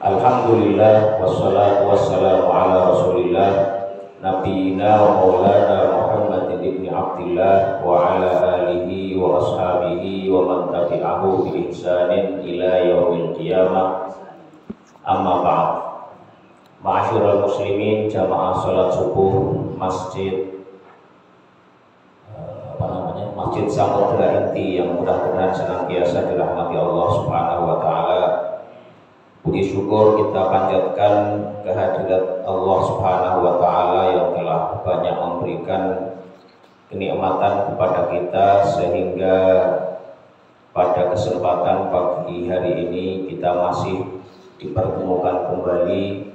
Alhamdulillah wassalatu wassalamu ala Rasulillah nabiyina wa maulana Muhammadin ibni Abdillah wa ala alihi wa ashabihi wa man tabi'ahu bi ihsanin ila yaumil qiyamah. Amma ba'd. Ma'asyiral muslimin, jamaah salat subuh Masjid Masjid Samudra Inti yang mudah-mudahan senantiasa dirahmati Allah Subhanahu wa taala. Puji syukur kita panjatkan kehadirat Allah Subhanahu wa taala yang telah banyak memberikan kenikmatan kepada kita sehingga pada kesempatan pagi hari ini kita masih dipertemukan kembali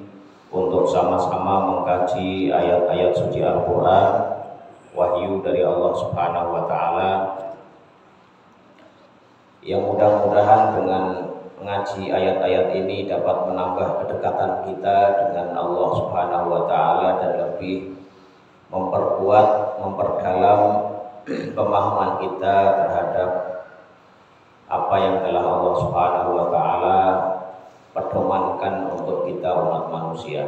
untuk sama-sama mengkaji ayat-ayat suci Al-Qur'an, wahyu dari Allah Subhanahu wa taala, yang mudah-mudahan dengan mengaji ayat-ayat ini dapat menambah kedekatan kita dengan Allah Subhanahu wa taala dan lebih memperkuat, memperdalam pemahaman kita terhadap apa yang telah Allah Subhanahu wa taala pedomankan untuk kita umat manusia.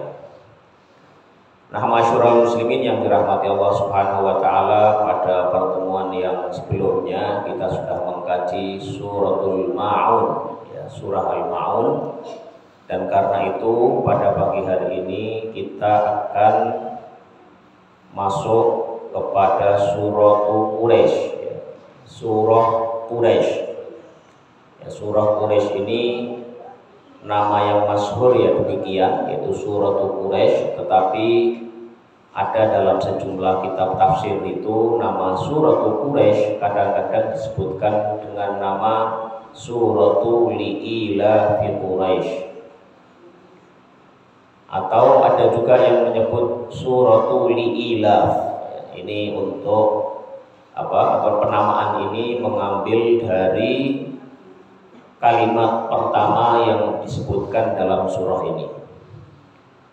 Nah, masyurul muslimin yang dirahmati Allah Subhanahu wa taala, pada pertemuan yang sebelumnya kita sudah mengkaji suratul Ma'un, surah Al-Ma'un, dan karena itu pada pagi hari ini kita akan masuk kepada surah Quraisy, surah Quraisy. Surah Quraisy ini nama yang masyhur ya demikian, yaitu surah Quraisy, tetapi ada dalam sejumlah kitab tafsir itu nama surah Quraisy kadang-kadang disebutkan dengan nama Suratul Li'ila fi Quraisy, atau ada juga yang menyebut Suratul Li'ilaf. Ini untuk atau penamaan ini mengambil dari kalimat pertama yang disebutkan dalam surah ini.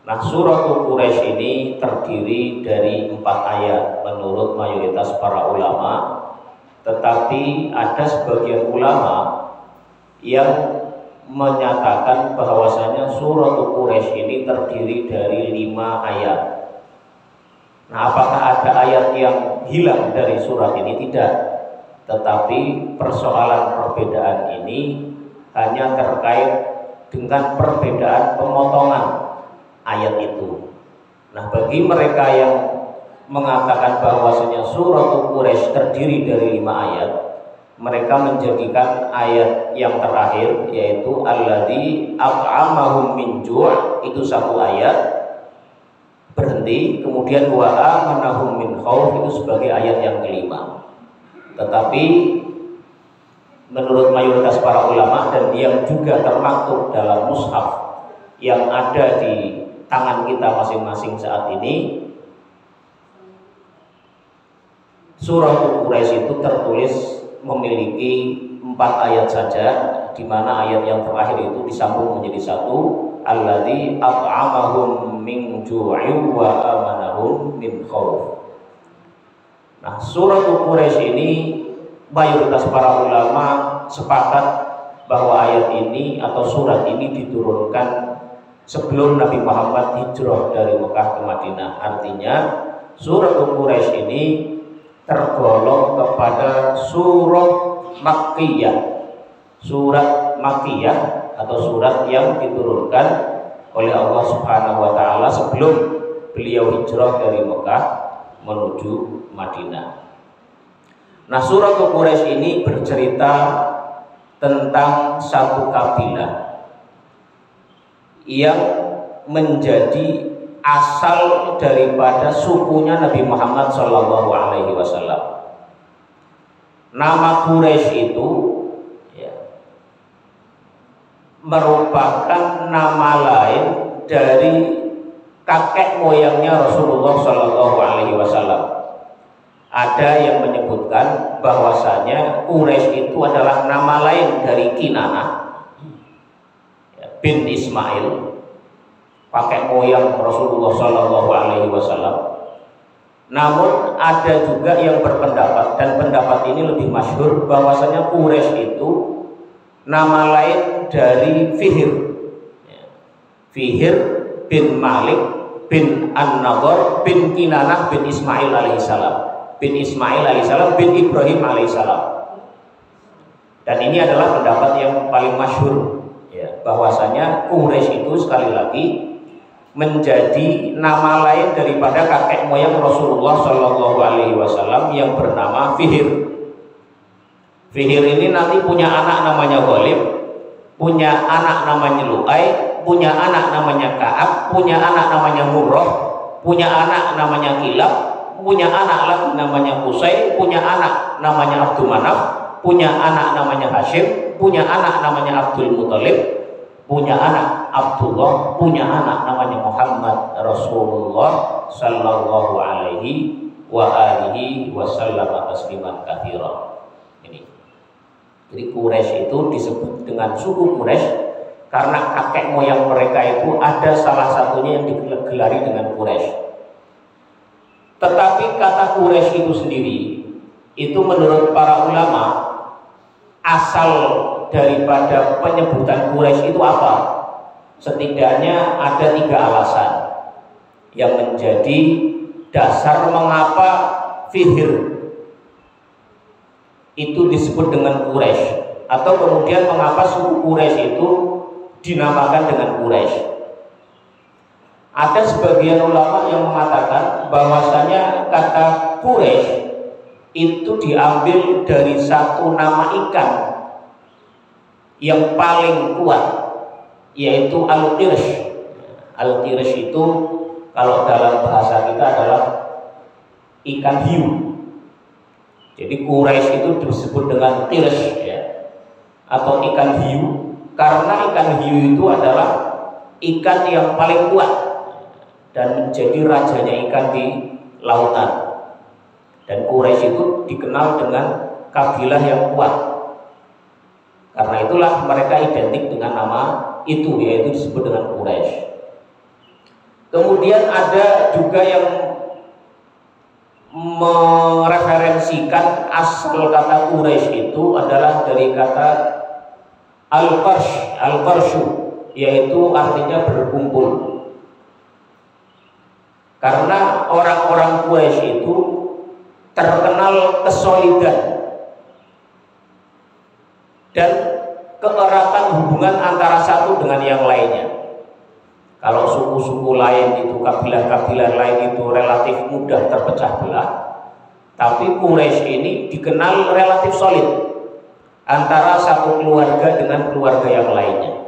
Nah, Suratul Quraisy ini terdiri dari 4 ayat menurut mayoritas para ulama, tetapi ada sebagian ulama yang menyatakan bahwasanya Suratul Quraisy ini terdiri dari 5 ayat. Nah, apakah ada ayat yang hilang dari surat ini? Tidak. Tetapi persoalan perbedaan ini hanya terkait dengan perbedaan pemotongan ayat itu. Nah, bagi mereka yang mengatakan bahwasanya Suratul Quraisy terdiri dari 5 ayat, mereka menjadikan ayat yang terakhir, yaitu alladzi at'amahum min ju', itu 1 ayat, berhenti, kemudian wa amanahum min khauf, itu sebagai ayat yang kelima. Tetapi menurut mayoritas para ulama dan yang juga termaktub dalam mushaf yang ada di tangan kita masing-masing saat ini, Surah Quraisy itu tertulis memiliki 4 ayat saja, di mana ayat yang terakhir itu disambung menjadi 1, alladzi at'amahum min ju'in wa amanahum min khauf. Nah, surah Quraisy ini mayoritas para ulama sepakat bahwa ayat ini atau surat ini diturunkan sebelum Nabi Muhammad hijrah dari Mekah ke Madinah. Artinya surah Quraisy ini tergolong kepada surah Makkiyah, surat Makkiyah atau surat yang diturunkan oleh Allah Subhanahu wa taala sebelum beliau hijrah dari Mekah menuju Madinah. Nah, surah Quraisy ini bercerita tentang satu kabilah yang menjadi asal daripada sukunya Nabi Muhammad Shallallahu Alaihi Wasallam. Nama Quraisy itu merupakan nama lain dari kakek moyangnya Rasulullah Shallallahu Alaihi Wasallam. Ada yang menyebutkan bahwasanya Quraisy itu adalah nama lain dari Kinanah bin Ismail, kakek moyang Rasulullah Shallallahu Alaihi Wasallam. Namun ada juga yang berpendapat, dan pendapat ini lebih masyhur, bahwasanya Quraisy itu nama lain dari Fihr. Fihr bin Malik bin An-Nadhr bin Kinanah bin Ismail alaihissalam, bin Ismail alaihissalam bin Ibrahim alaihissalam. Dan ini adalah pendapat yang paling masyhur, ya, bahwasanya Quraisy itu sekali lagi menjadi nama lain daripada kakek moyang Rasulullah Shallallahu Alaihi Wasallam yang bernama Fihr. Fihr ini nanti punya anak namanya Ghalib, punya anak namanya Lu'ay, punya anak namanya Ka'ab, punya anak namanya Murrah, punya anak namanya Kilab, punya anak lagi namanya Qusay, punya anak namanya Abdul Manaf, punya anak namanya Hashim, punya anak namanya Abdul Muthalib, punya anak Abdullah, punya anak namanya Muhammad Rasulullah Sallallahu Alaihi wa alihi wasallam tasliman katsira. Ini. Jadi Quraisy itu disebut dengan suku Quraisy karena kakek moyang mereka itu ada salah satunya yang digelari dengan Quraisy. Tetapi kata Quraisy itu sendiri itu menurut para ulama asal daripada penyebutan Quraisy itu apa? Setidaknya ada 3 alasan yang menjadi dasar mengapa Fihr itu disebut dengan Quraisy, atau kemudian mengapa suku Quraisy itu dinamakan dengan Quraisy. Ada sebagian ulama yang mengatakan bahwasanya kata Quraisy itu diambil dari satu nama ikan yang paling kuat, yaitu al-qirsh. Al-qirsh itu kalau dalam bahasa kita adalah ikan hiu. Jadi Quraisy itu disebut dengan qirsh, ya, atau ikan hiu, karena ikan hiu itu adalah ikan yang paling kuat dan menjadi rajanya ikan di lautan. Dan Quraisy itu dikenal dengan kabilah yang kuat. Karena itulah mereka identik dengan nama itu, yaitu disebut dengan Quraisy. Kemudian ada juga yang mereferensikan asal kata Quraisy itu adalah dari kata al-qarshu, yaitu artinya berkumpul. Karena orang-orang Quraisy itu terkenal kesolidan dan keeratan hubungan antara satu dengan yang lainnya. Kalau suku-suku lain itu, kabilah-kabilah lain itu relatif mudah terpecah belah, tapi Quraisy ini dikenal relatif solid antara satu keluarga dengan keluarga yang lainnya.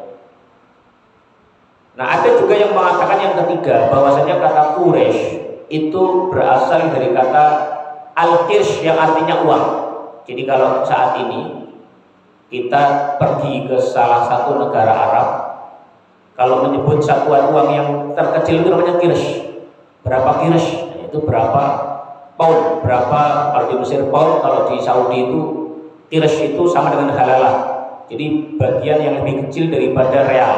Nah, ada juga yang mengatakan yang ketiga, bahwasanya kata Quraisy itu berasal dari kata al-qirsh yang artinya uang. Jadi kalau saat ini kita pergi ke salah satu negara Arab, kalau menyebut satuan uang yang terkecil itu namanya qirsh. Berapa qirsh? Nah, itu berapa pound? Berapa kalau di Mesir pound, kalau di Saudi itu qirsh itu sama dengan halalah. Jadi bagian yang lebih kecil daripada real.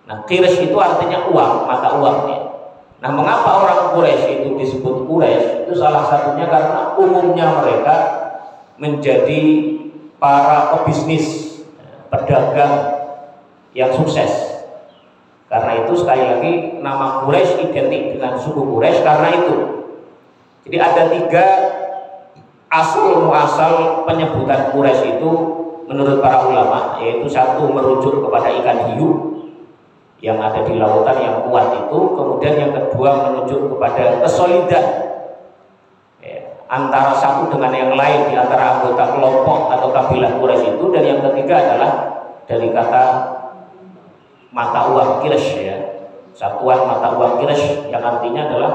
Nah, qirsh itu artinya uang, mata uangnya. Nah, mengapa orang Quraisy itu disebut Quraisy? Itu salah satunya karena umumnya mereka menjadi para pebisnis, pedagang yang sukses. Karena itu sekali lagi nama Quraisy identik dengan suku Quraisy karena itu. Jadi ada 3 asal muasal penyebutan Quraisy itu menurut para ulama, yaitu satu merujuk kepada ikan hiu yang ada di lautan yang kuat itu, kemudian yang kedua menuju kepada kesolidan antara satu dengan yang lain di antara anggota kelompok atau kabilah Quraisy itu, dan yang ketiga adalah dari kata mata uang qirsh, ya, satuan mata uang qirsh yang artinya adalah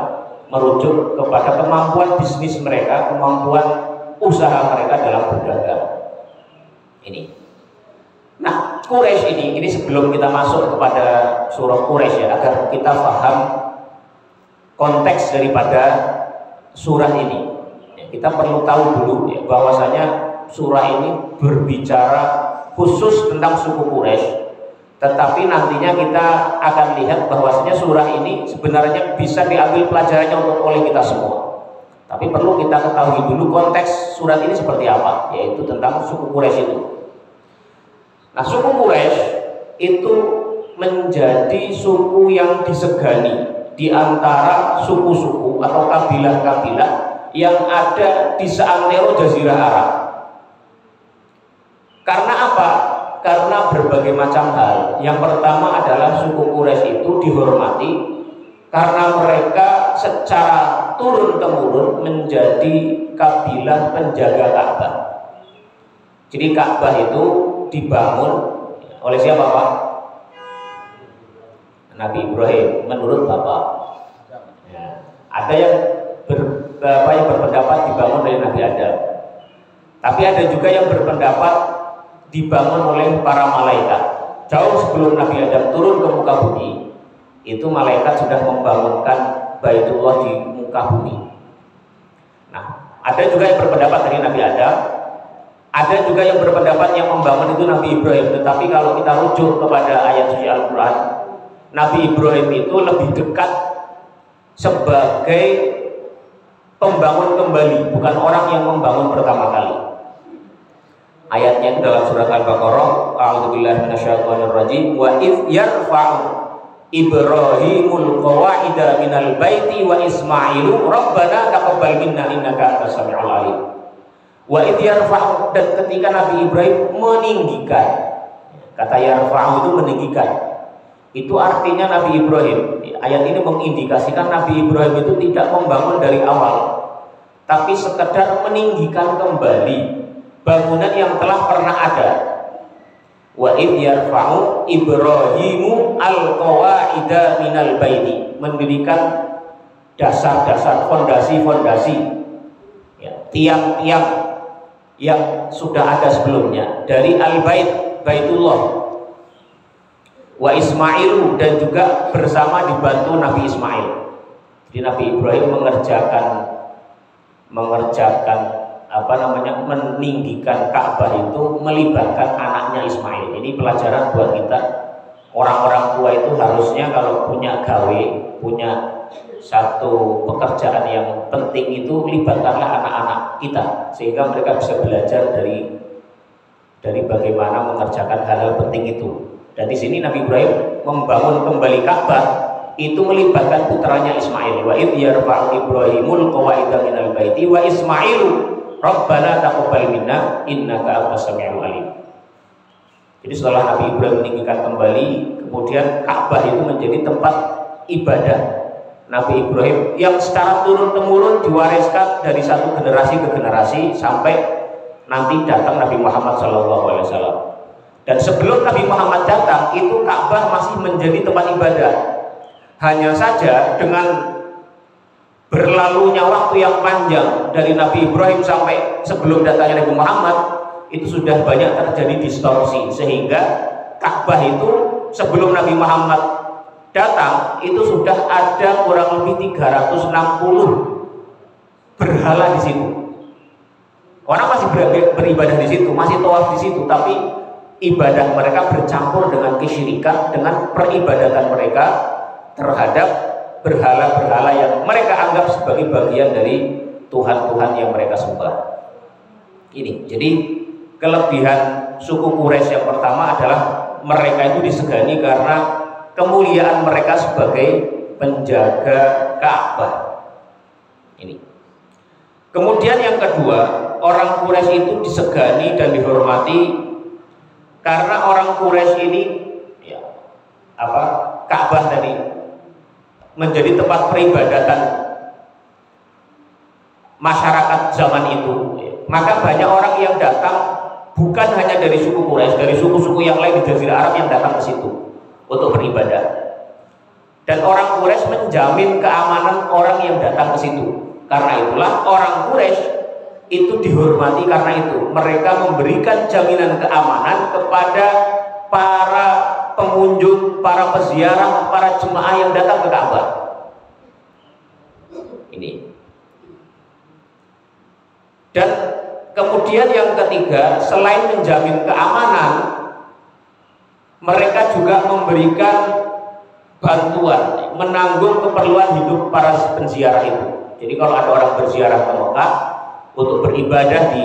merujuk kepada kemampuan bisnis mereka, kemampuan usaha mereka dalam berdagang. Ini. Nah, Quraisy ini sebelum kita masuk kepada surah Quraisy, ya, agar kita paham konteks daripada surah ini, ya, kita perlu tahu dulu, ya, bahwasanya surah ini berbicara khusus tentang suku Quraisy. Tetapi nantinya kita akan lihat bahwasanya surah ini sebenarnya bisa diambil pelajarannya untuk oleh kita semua. Tapi perlu kita ketahui dulu konteks surat ini seperti apa, yaitu tentang suku Quraisy itu. Nah, suku Quraisy itu menjadi suku yang disegani di antara suku-suku atau kabilah-kabilah yang ada di seantero Jazirah Arab. Karena apa? Karena berbagai macam hal. Yang pertama adalah suku Quraisy itu dihormati karena mereka secara turun-temurun menjadi kabilah penjaga Ka'bah. Jadi Ka'bah itu dibangun oleh siapa, Pak? Nabi Ibrahim menurut Bapak. Ya. Ada yang berpendapat dibangun oleh Nabi Adam. Tapi ada juga yang berpendapat dibangun oleh para malaikat. Jauh sebelum Nabi Adam turun ke muka bumi, itu malaikat sudah membangunkan Baitullah di muka bumi. Nah, ada juga yang berpendapat dari Nabi Adam, ada juga yang berpendapat yang membangun itu Nabi Ibrahim. Tetapi kalau kita rujuk kepada ayat suci Al-Quran, Nabi Ibrahim itu lebih dekat sebagai pembangun kembali, bukan orang yang membangun pertama kali. Ayatnya itu dalam surat Al-Baqarah, a'udzubillahi minasyaitonirrajim, wa idz yarfa'u Ibrahimul qawa'ida minal baiti wa Ismailu rabbana taqabbal minna innaka antas samiul alim. Wa idz yarfa'u, dan ketika Nabi Ibrahim meninggikan, kata yarfa'u itu meninggikan, itu artinya Nabi Ibrahim, ayat ini mengindikasikan Nabi Ibrahim itu tidak membangun dari awal, tapi sekedar meninggikan kembali bangunan yang telah pernah ada. Wa idh yarfa'u Ibrahimu al-qawa'ida minal baiti, mendirikan dasar-dasar, fondasi-fondasi, ya, tiang-tiang yang sudah ada sebelumnya dari al-bait, Baitullah. Wa Ismailu, dan juga bersama dibantu Nabi Ismail. Jadi Nabi Ibrahim mengerjakan meninggikan Ka'bah itu melibatkan anaknya Ismail. Ini pelajaran buat kita. Orang-orang tua itu harusnya kalau punya gawe, punya satu pekerjaan yang penting itu libatkanlah anak-anak kita sehingga mereka bisa belajar dari bagaimana mengerjakan hal-hal penting itu. Dan di sini Nabi Ibrahim membangun kembali Ka'bah itu melibatkan putranya Ismail. Wa idh yarfa'u Ibrahimul qawa'ida minal baiti wa Ismailu rabbana taqabbal minna innaka antas samiul alim. Jadi setelah Nabi Ibrahim meninggikan kembali, kemudian Ka'bah itu menjadi tempat ibadah Nabi Ibrahim yang secara turun-temurun diwariskan dari satu generasi ke generasi sampai nanti datang Nabi Muhammad SAW. Dan sebelum Nabi Muhammad datang, itu Ka'bah masih menjadi tempat ibadah. Hanya saja dengan berlalunya waktu yang panjang dari Nabi Ibrahim sampai sebelum datangnya Nabi Muhammad, itu sudah banyak terjadi distorsi, sehingga Ka'bah itu sebelum Nabi Muhammad datang itu sudah ada kurang lebih 360 berhala di situ. Orang masih beribadah di situ, masih tawaf di situ, tapi ibadah mereka bercampur dengan kesyirikan, dengan peribadatan mereka terhadap berhala-berhala yang mereka anggap sebagai bagian dari Tuhan-Tuhan yang mereka sembah. Ini, jadi kelebihan suku Quraisy yang pertama adalah mereka itu disegani karena kemuliaan mereka sebagai penjaga Ka'bah. Ini. Kemudian yang kedua, orang Quraisy itu disegani dan dihormati karena orang Quraisy ini Ka'bah tadi menjadi tempat peribadatan masyarakat zaman itu. Maka banyak orang yang datang bukan hanya dari suku Quraisy, dari suku-suku yang lain di Jazirah Arab yang datang ke situ untuk beribadah. Dan orang Quraisy menjamin keamanan orang yang datang ke situ. Karena itulah orang Quraisy itu dihormati karena itu. Mereka memberikan jaminan keamanan kepada para pengunjung, para peziarah, para jemaah yang datang ke Ka'bah. Ini. Dan kemudian yang ketiga, selain menjamin keamanan, mereka juga memberikan bantuan, menanggung keperluan hidup para penziarah itu. Jadi kalau ada orang berziarah ke Mekah untuk beribadah di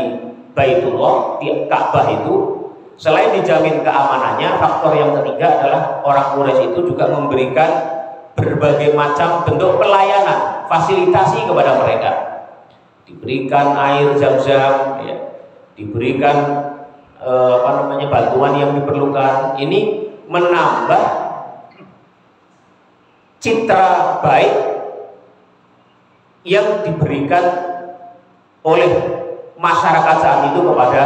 Baitullah, di Ka'bah itu, Selain dijamin keamanannya, faktor yang ketiga adalah orang Quraisy itu juga memberikan berbagai macam bentuk pelayanan, fasilitasi kepada mereka. Diberikan air zam-zam, ya, diberikan bantuan yang diperlukan. Ini menambah citra baik yang diberikan oleh masyarakat saat itu kepada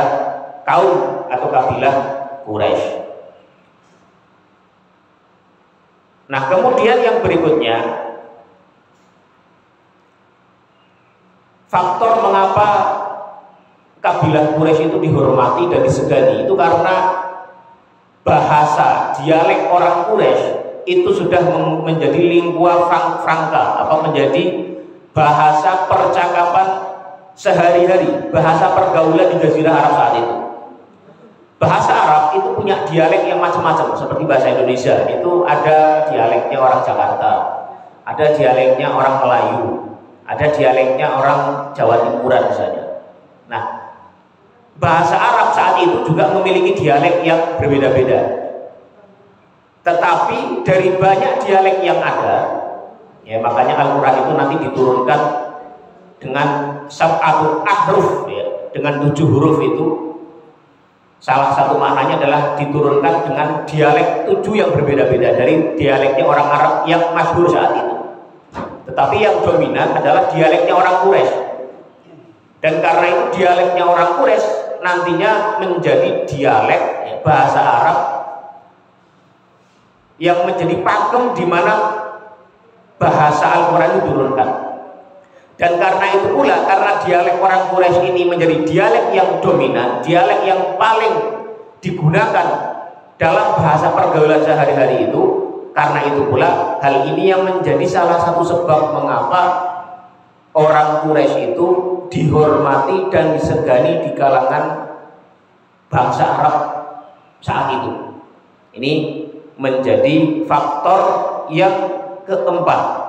kaum atau kabilah Quraisy. Nah, kemudian yang berikutnya, faktor mengapa kabilah Quraisy itu dihormati dan disegani itu karena bahasa dialek orang Quraisy itu sudah menjadi lingua franca, menjadi bahasa percakapan sehari-hari, bahasa pergaulan di Jazirah Arab saat itu. Bahasa Arab itu punya dialek yang macam-macam, seperti bahasa Indonesia itu ada dialeknya orang Jakarta, ada dialeknya orang Melayu, ada dialeknya orang Jawa Timuran misalnya. Nah, bahasa Arab saat itu juga memiliki dialek yang berbeda-beda. Tetapi dari banyak dialek yang ada, ya makanya Al-Quran itu nanti diturunkan dengan sab'atul ahruf, ya, dengan 7 huruf itu. Salah satu maknanya adalah diturunkan dengan dialek 7 yang berbeda-beda dari dialeknya orang Arab yang masyhur saat itu. Tetapi yang dominan adalah dialeknya orang Quraisy. Dan karena itu dialeknya orang Quraisy nantinya menjadi dialek, ya, bahasa Arab yang menjadi pakem di mana bahasa Al-Quran diturunkan. Dan karena itu pula, karena dialek orang Quraisy ini menjadi dialek yang dominan, dialek yang paling digunakan dalam bahasa pergaulan sehari-hari itu, karena itu pula hal ini yang menjadi salah satu sebab mengapa orang Quraisy itu dihormati dan disegani di kalangan bangsa Arab saat itu. Ini menjadi faktor yang keempat,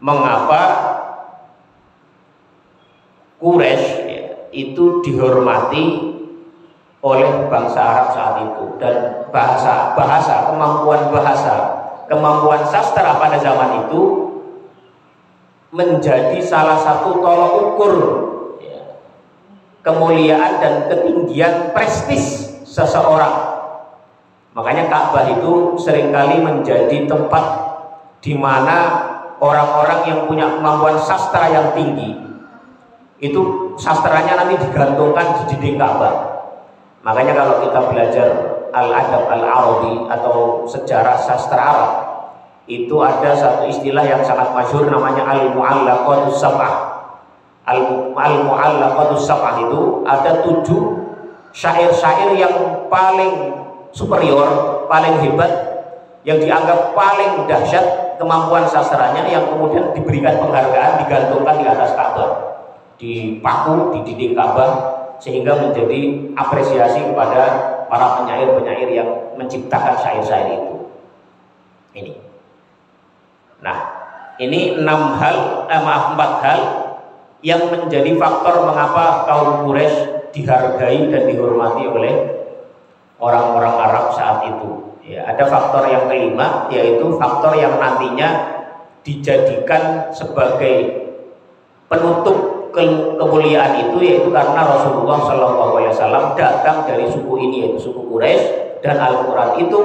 mengapa Quraisy, ya, itu dihormati oleh bangsa Arab saat itu. Dan kemampuan sastra pada zaman itu menjadi salah satu tolok ukur, ya, kemuliaan dan ketinggian prestis seseorang. Makanya Ka'bah itu seringkali menjadi tempat di mana orang-orang yang punya kemampuan sastra yang tinggi itu sastranya nanti digantungkan di dinding Ka'bah. Makanya kalau kita belajar al-adab al-arabi atau sejarah sastra Arab, itu ada satu istilah yang sangat masyhur namanya al-mu'allaqatus sab'ah. Al-mu'allaqatus sab'ah itu ada 7 syair-syair yang paling superior, paling hebat, yang dianggap paling dahsyat kemampuan sastranya, yang kemudian diberikan penghargaan, digantungkan di atas Ka'bah, dipaku di dinding Ka'bah, sehingga menjadi apresiasi kepada para penyair-penyair yang menciptakan syair-syair itu. Ini. Nah, ini 4 hal yang menjadi faktor mengapa kaum Quraisy dihargai dan dihormati oleh orang-orang Arab saat itu. Ya, ada faktor yang kelima, yaitu faktor yang nantinya dijadikan sebagai penutup kemuliaan itu, yaitu karena Rasulullah SAW datang dari suku ini, yaitu suku Quraisy, dan Al-Quran itu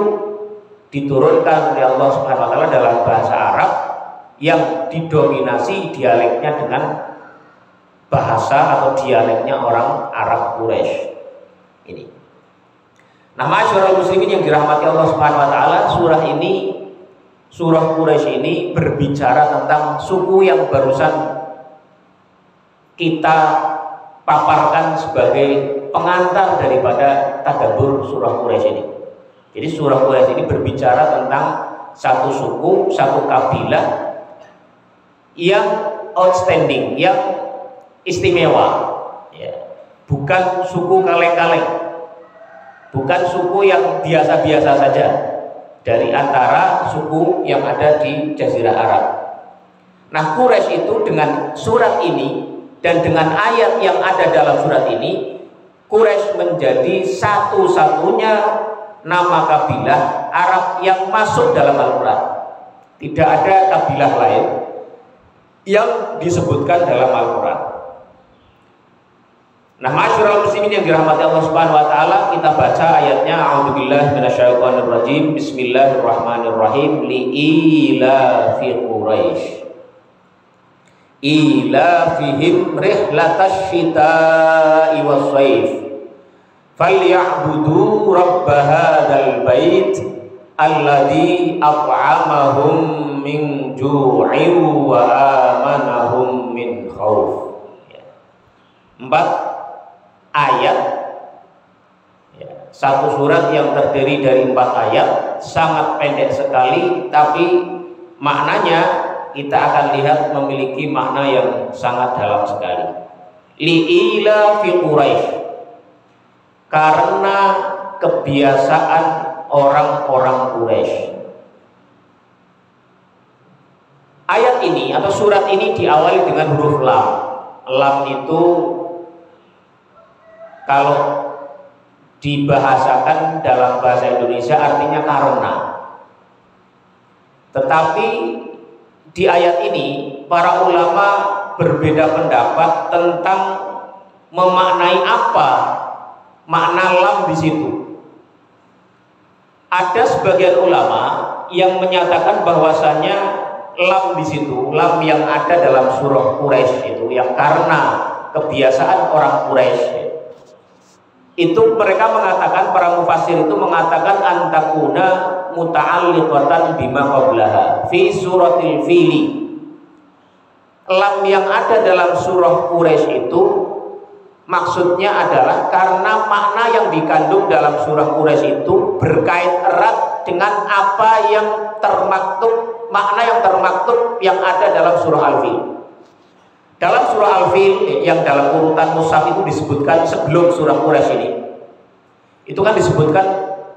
diturunkan oleh Allah Subhanahu Wa Taala dalam bahasa Arab yang didominasi dialeknya dengan bahasa atau dialeknya orang Arab Quraisy. Ini. Nah, masyarakat muslimin yang dirahmati Allah Subhanahu Wa Taala, surah Quraisy ini berbicara tentang suku yang barusan kita paparkan sebagai pengantar daripada tadabbur surah Quraisy ini. Jadi surah Quraisy ini berbicara tentang satu suku, satu kabilah yang outstanding, yang istimewa, ya. Bukan suku kaleng-kaleng, bukan suku yang biasa-biasa saja dari antara suku yang ada di Jazirah Arab. Nah, Quraisy itu dengan surat ini dan dengan ayat yang ada dalam surat ini Quraisy menjadi satu-satunya nama kabilah Arab yang masuk dalam Al-Quran. Tidak ada kabilah lain yang disebutkan dalam Al-Quran. Nah, masyarul muslimin yang dirahmati Allah Subhanahu wa taala, kita baca ayatnya. A'udzubillahi minasyaitonirrajim. Bismillahirrahmanirrahim. Liila fi Quraisy. Ilafihim rihlatash shita'i was-shaif. Falyabudu rabb hadzal bait alladzi at'amahum min ju'in wa amanahum min khauf. 4 ayat, satu surat yang terdiri dari 4 ayat, sangat pendek sekali, tapi maknanya kita akan lihat memiliki makna yang sangat dalam sekali. Liila fi Quraisy, karena kebiasaan orang-orang Quraisy. Ayat ini atau surat ini diawali dengan huruf lam. Lam itu kalau dibahasakan dalam bahasa Indonesia artinya karena. Tetapi di ayat ini para ulama berbeda pendapat tentang memaknai apa makna lam di situ. Ada sebagian ulama yang menyatakan bahwasanya lam di situ, lam yang ada dalam surah Quraisy itu, yang karena kebiasaan orang Quraisy itu, mereka mengatakan, para mufassir itu mengatakan antakuna muta'alliqatan bima qablaha fi suratil fili. Lam yang ada dalam surah Quraisy itu maksudnya adalah karena makna yang dikandung dalam surah Quraisy itu berkait erat dengan apa yang termaktub, makna yang termaktub yang ada dalam surah Al-Fil. Dalam surah Al-Fil yang dalam urutan mushaf itu disebutkan sebelum surah Quraisy ini, itu kan disebutkan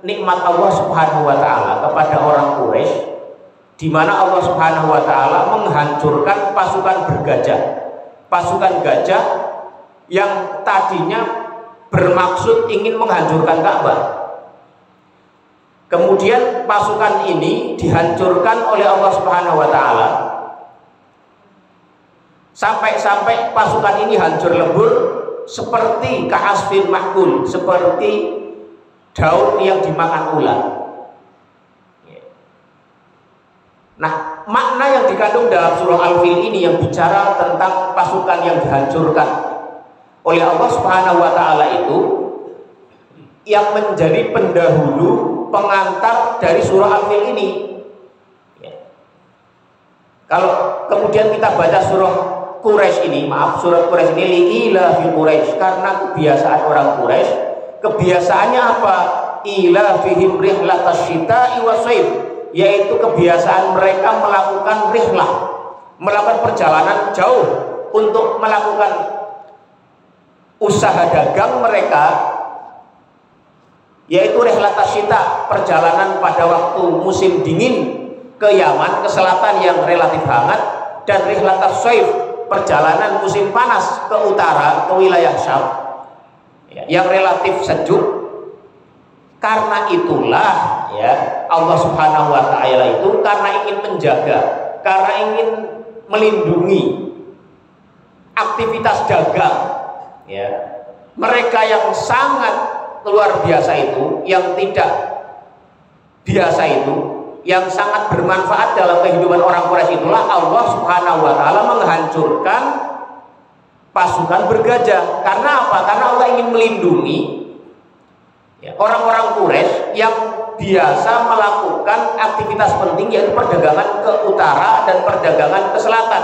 nikmat Allah Subhanahu wa taala kepada orang Quraisy, di mana Allah Subhanahu wa taala menghancurkan pasukan bergajah, pasukan gajah yang tadinya bermaksud ingin menghancurkan Ka'bah. Kemudian pasukan ini dihancurkan oleh Allah Subhanahu wa taala. Sampai-sampai pasukan ini hancur lebur seperti ka'asfin ma'kul, seperti daun yang dimakan ular. Nah, makna yang dikandung dalam surah Al-Fil ini yang bicara tentang pasukan yang dihancurkan oleh Allah Subhanahu wa taala itu yang menjadi pendahulu, pengantar dari surah Al-Fil ini. Kalau kemudian kita baca surah Quraisy ini, surat Quraisy ini, liila fi Quraisy, karena kebiasaan orang Quraisy, kebiasaannya apa? Ila fihim rihlatash shita'i was-shaif, yaitu kebiasaan mereka melakukan rihlah, melakukan perjalanan jauh untuk melakukan usaha dagang mereka, yaitu rihlatash shita, perjalanan pada waktu musim dingin ke Yaman, ke selatan yang relatif hangat, dan rihlatash shaif, perjalanan musim panas ke utara, ke wilayah Syam yang relatif sejuk. Karena itulah ya Allah Subhanahu wa taala itu, karena ingin menjaga, karena ingin melindungi aktivitas dagang ya mereka yang sangat luar biasa itu, yang tidak biasa itu, yang sangat bermanfaat dalam kehidupan orang Quraisy, itulah Allah Subhanahu wa taala menghancurkan pasukan bergajah. Karena apa? Karena Allah ingin melindungi orang-orang Quraisy yang biasa melakukan aktivitas penting, yaitu perdagangan ke utara dan perdagangan ke selatan,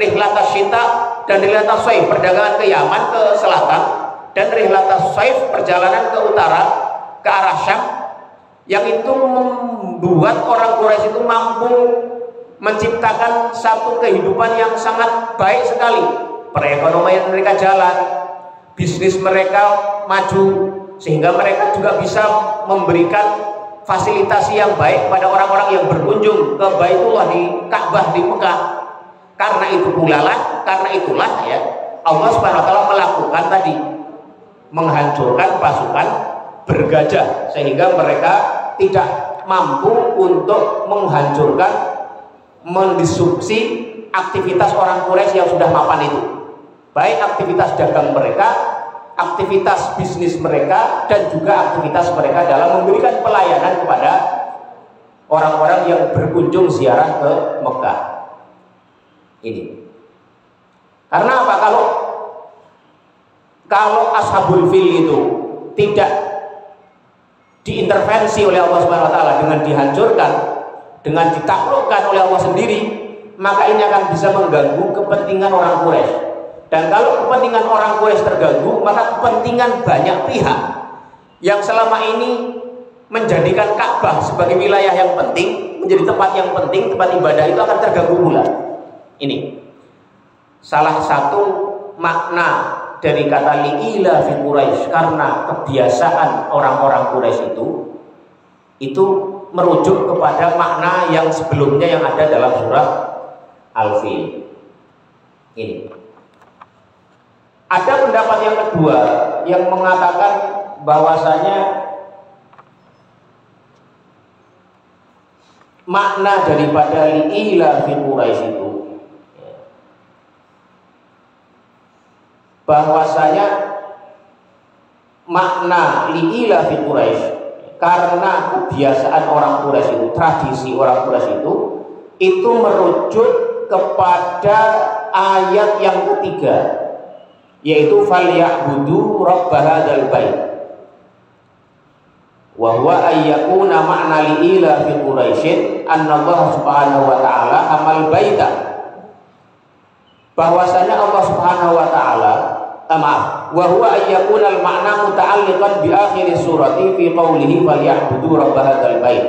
rihlatash shita dan rihlatash shaif, perdagangan ke Yaman, ke selatan, dan rihlatash shaif, perjalanan ke utara, ke arah Syam, yang itu membuat orang Quraisy itu mampu menciptakan satu kehidupan yang sangat baik sekali. Perekonomian mereka jalan, bisnis mereka maju, sehingga mereka juga bisa memberikan fasilitasi yang baik pada orang-orang yang berkunjung ke Baitullah, di Ka'bah di Mekah. Karena itulah ya Allah Subhanahu wa taala melakukan tadi, menghancurkan pasukan bergajah sehingga mereka tidak mampu untuk menghancurkan, mendisrupsi aktivitas orang Quraisy yang sudah mapan itu, baik aktivitas dagang mereka, aktivitas bisnis mereka, dan juga aktivitas mereka dalam memberikan pelayanan kepada orang-orang yang berkunjung ziarah ke Mekah ini. Karena apa? Kalau Ashabul Fil itu tidak diintervensi oleh Allah Subhanahu wa taala dengan dihancurkan, dengan ditaklukkan oleh Allah sendiri, maka ini akan bisa mengganggu kepentingan orang Quraisy. Dan kalau kepentingan orang Quraisy terganggu, maka kepentingan banyak pihak yang selama ini menjadikan Ka'bah sebagai wilayah yang penting, menjadi tempat yang penting, tempat ibadah itu akan terganggu pula. Ini salah satu makna dari kata li'ila fi Quraisy, karena kebiasaan orang-orang Quraisy itu merujuk kepada makna yang sebelumnya yang ada dalam surah Al-Fil. Ini. Ada pendapat yang kedua yang mengatakan bahwasanya makna daripada li'ila fi Quraisy itu bahwasanya makna li'ila fi Quraisy karena kebiasaan orang Quraisy itu, tradisi orang Quraisy itu merujuk kepada ayat yang ketiga, yaitu falyabudu rabb hadzal bait wa huwa ayyakuna ma'na li'ila fi Quraisy anna Allah Subhanahu wa taala amal baita, bahwasanya Allah Subhanahu wa taala wa huwa ayyakuna al-ma'na muta'alliqan bi akhir surati fi qawlihi falyabudu rabb hadzal bait,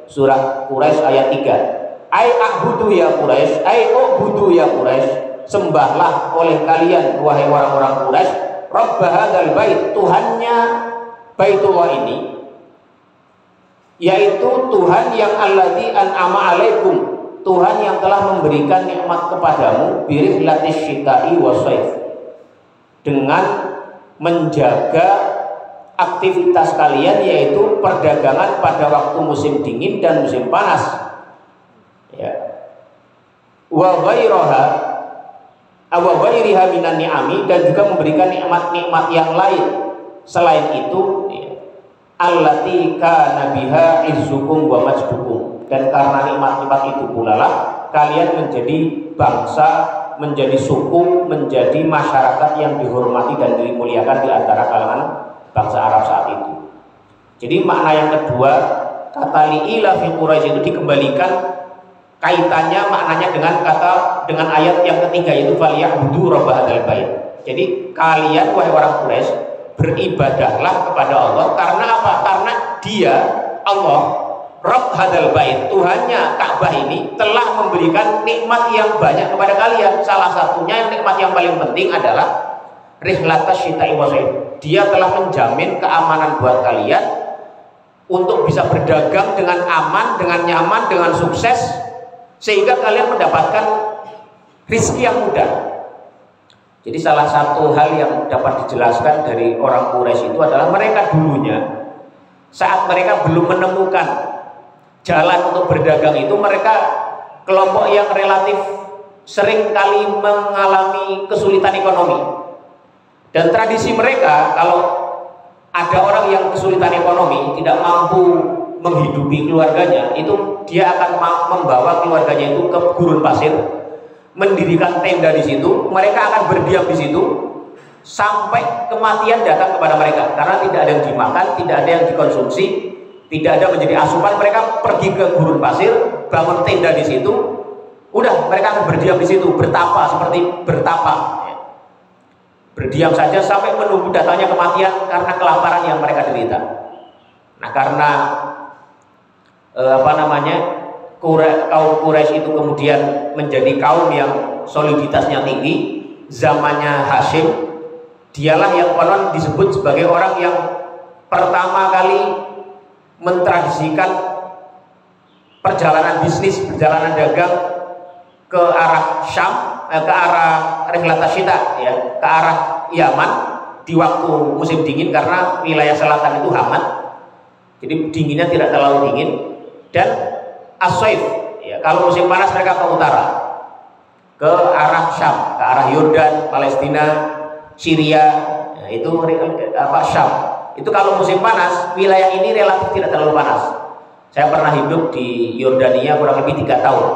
surah Quraisy ayat 3. Ai a'budu ya Quraisy, ai ubudu ya Quraisy, sembahlah oleh kalian wahai orang-orang Quraisy rabb hadzal bait, Tuhannya Baitullah ini, yaitu Tuhan yang alladzi an'ama alaikum, Tuhan yang telah memberikan nikmat kepadamu birihlatis syita'i wasaif, dengan menjaga aktivitas kalian yaitu perdagangan pada waktu musim dingin dan musim panas, ya. Wa ghairiha minan ni'ami, dan juga memberikan nikmat-nikmat yang lain selain itu, ya. Allati kana biha izzukum wa majdukum, dan karena nikmat-nikmat itu pula lah kalian menjadi bangsa, menjadi suku, menjadi masyarakat yang dihormati dan dimuliakan di antara kalangan bangsa Arab saat itu. Jadi makna yang kedua kata li'ila fi Quraisy itu dikembalikan kaitannya maknanya dengan ayat yang ketiga, yaitu falyabudu rabb hadzal bait. Jadi kalian wahai orang Quraisy beribadahlah kepada Allah, karena apa? Karena Dia, Allah Rabb hadzal bait, Tuhannya Ka'bah ini telah memberikan nikmat yang banyak kepada kalian. Salah satunya yang nikmat yang paling penting adalah rihlatas syita'i wasaif. Dia telah menjamin keamanan buat kalian untuk bisa berdagang dengan aman, dengan nyaman, dengan sukses, sehingga kalian mendapatkan rizki yang mudah. Jadi salah satu hal yang dapat dijelaskan dari orang Quraisy itu adalah mereka dulunya, saat mereka belum menemukan jalan untuk berdagang itu, mereka kelompok yang relatif sering kali mengalami kesulitan ekonomi. Dan tradisi mereka, kalau ada orang yang kesulitan ekonomi, tidak mampu menghidupi keluarganya, itu dia akan membawa keluarganya itu ke gurun pasir, mendirikan tenda di situ. Mereka akan berdiam di situ sampai kematian datang kepada mereka, karena tidak ada yang dimakan, tidak ada yang dikonsumsi, tidak ada menjadi asupan. Mereka pergi ke gurun pasir, bangun tenda di situ, udah mereka akan berdiam di situ, bertapa, seperti bertapa, berdiam saja sampai menunggu datangnya kematian karena kelaparan yang mereka derita. Nah, karena kaum Quraisy itu kemudian menjadi kaum yang soliditasnya tinggi, zamannya Hashim, dialah yang konon disebut sebagai orang yang pertama kali mentradisikan perjalanan bisnis, perjalanan dagang ke arah Syam, ke arah Rihlatas Syita, ya, ke arah Yaman, di waktu musim dingin karena wilayah selatan itu hangat, jadi dinginnya tidak terlalu dingin. Dan as-saif, ya, kalau musim panas mereka ke utara, ke arah Syam, ke arah Yordan, Palestina, Syria, ya, itu Syam. Itu kalau musim panas, wilayah ini relatif tidak terlalu panas. Saya pernah hidup di Yordania kurang lebih 3 tahun.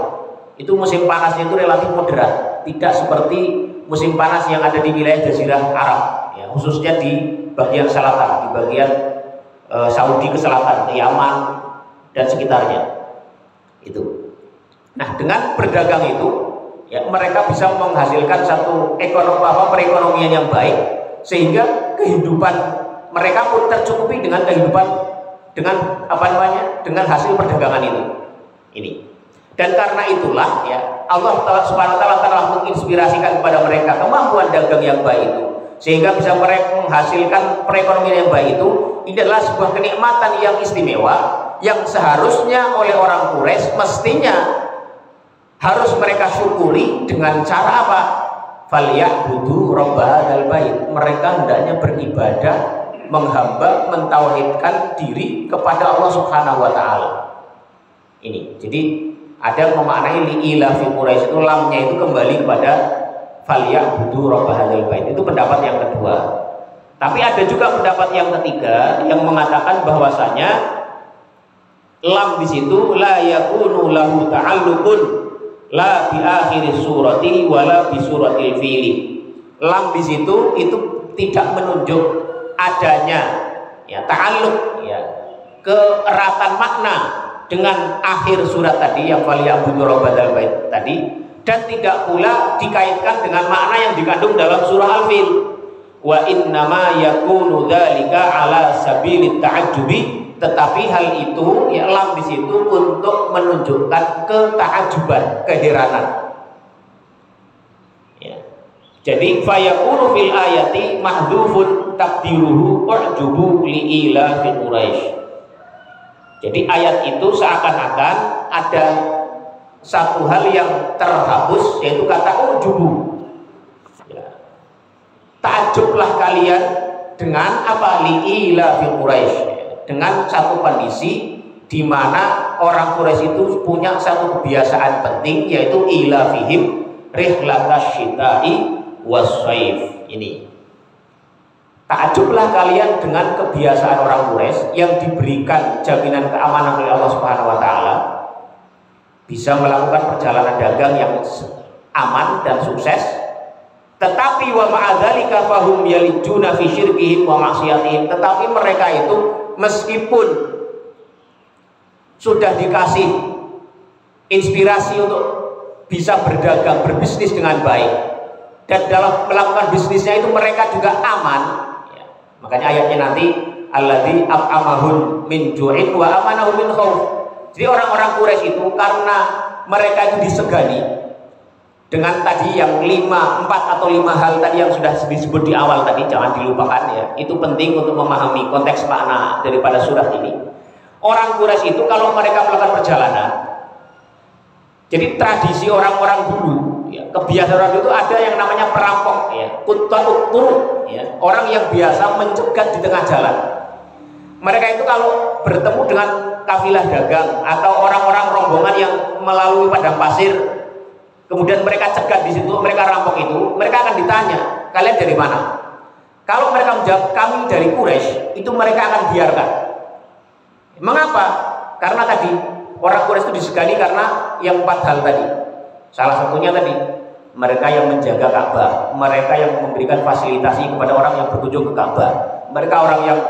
Itu musim panasnya itu relatif moderat, tidak seperti musim panas yang ada di wilayah Jazirah Arab, ya, khususnya di bagian selatan, di bagian Saudi ke selatan, ke Yaman dan sekitarnya. Itu. Nah, dengan berdagang itu, ya, mereka bisa menghasilkan satu perekonomian yang baik, sehingga kehidupan mereka pun tercukupi dengan dengan hasil perdagangan itu. Ini. Dan karena itulah, ya, Allah Subhanahu wa taala telah menginspirasikan kepada mereka kemampuan dagang yang baik itu, sehingga bisa mereka menghasilkan perekonomian yang baik itu. Ini adalah sebuah kenikmatan yang istimewa yang seharusnya oleh orang Quraisy mestinya harus mereka syukuri dengan cara apa? Falyabudu rabb hadzal bait. Mereka hendaknya beribadah, menghamba, mentauhidkan diri kepada Allah Subhanahu wa taala. Ini. Jadi ada memaknai li'ila fi Quraisy itu lamnya itu kembali kepada falyabudu rabb hadzal bait. Itu pendapat yang kedua. Tapi ada juga pendapat yang ketiga yang mengatakan bahwasanya lam di situ la yakunu lahu ta'alluqun la bi akhir surati wala bi suratil fi'li. Lam di situ itu tidak menunjuk adanya, ya, ta'alluq, ya, keeratan makna dengan akhir surat tadi yang falyabudu rabb hadzal bait tadi, dan tidak pula dikaitkan dengan makna yang dikandung dalam surah Al-Fil. Wa innama yakunu dzalika ala sabilit ta'ajjubi, tetapi hal itu, ya, lam di situ untuk menunjukkan keta'ajjuban, keheranan. Ya. Jadi fayakunu fil ayati mahdhufun taqdiruhu u'jubu li'ila fi Quraisy. Jadi ayat itu seakan-akan ada satu hal yang terhapus, yaitu kata u'jubu. Takjublah kalian dengan apa? Li'ila fi Quraisy, dengan satu kondisi di mana orang Quraisy itu punya satu kebiasaan penting, yaitu ila fihim rihlatas syita'i was-saif. Ini. Takjublah kalian dengan kebiasaan orang Quraisy yang diberikan jaminan keamanan oleh Allah Subhanahu wa taala, bisa melakukan perjalanan dagang yang aman dan sukses. Tetapi wa ma'adzalika fahum yalijuna fi syirkihim wa ma'siyatihim. Tetapi mereka itu meskipun sudah dikasih inspirasi untuk bisa berdagang, berbisnis dengan baik, dan dalam melakukan bisnisnya itu mereka juga aman, ya. Makanya ayatnya nanti alladzi at'amahum min ju'in wa amanahum min khauf. Jadi orang-orang Quraisy itu karena mereka itu disegani dengan tadi yang 4 atau 5 hal tadi yang sudah disebut di awal tadi, jangan dilupakan, ya. Itu penting untuk memahami konteks makna daripada surat ini. Orang Quraisy itu kalau mereka melakukan perjalanan, jadi tradisi orang-orang dulu, ya, kebiasaan orang dulu itu ada yang namanya perampok, ya, quta'ut turuq, ya, orang yang biasa mencegat di tengah jalan. Mereka itu kalau bertemu dengan kafilah dagang atau orang-orang rombongan yang melalui padang pasir, kemudian mereka cegat di situ, mereka rampok itu, mereka akan ditanya, kalian dari mana? Kalau mereka menjawab kami dari Quraisy, itu mereka akan biarkan. Mengapa? Karena tadi orang Quraisy itu disegani karena yang 4 hal tadi. Salah satunya tadi, mereka yang menjaga Ka'bah, mereka yang memberikan fasilitasi kepada orang yang berkunjung ke Ka'bah, mereka orang yang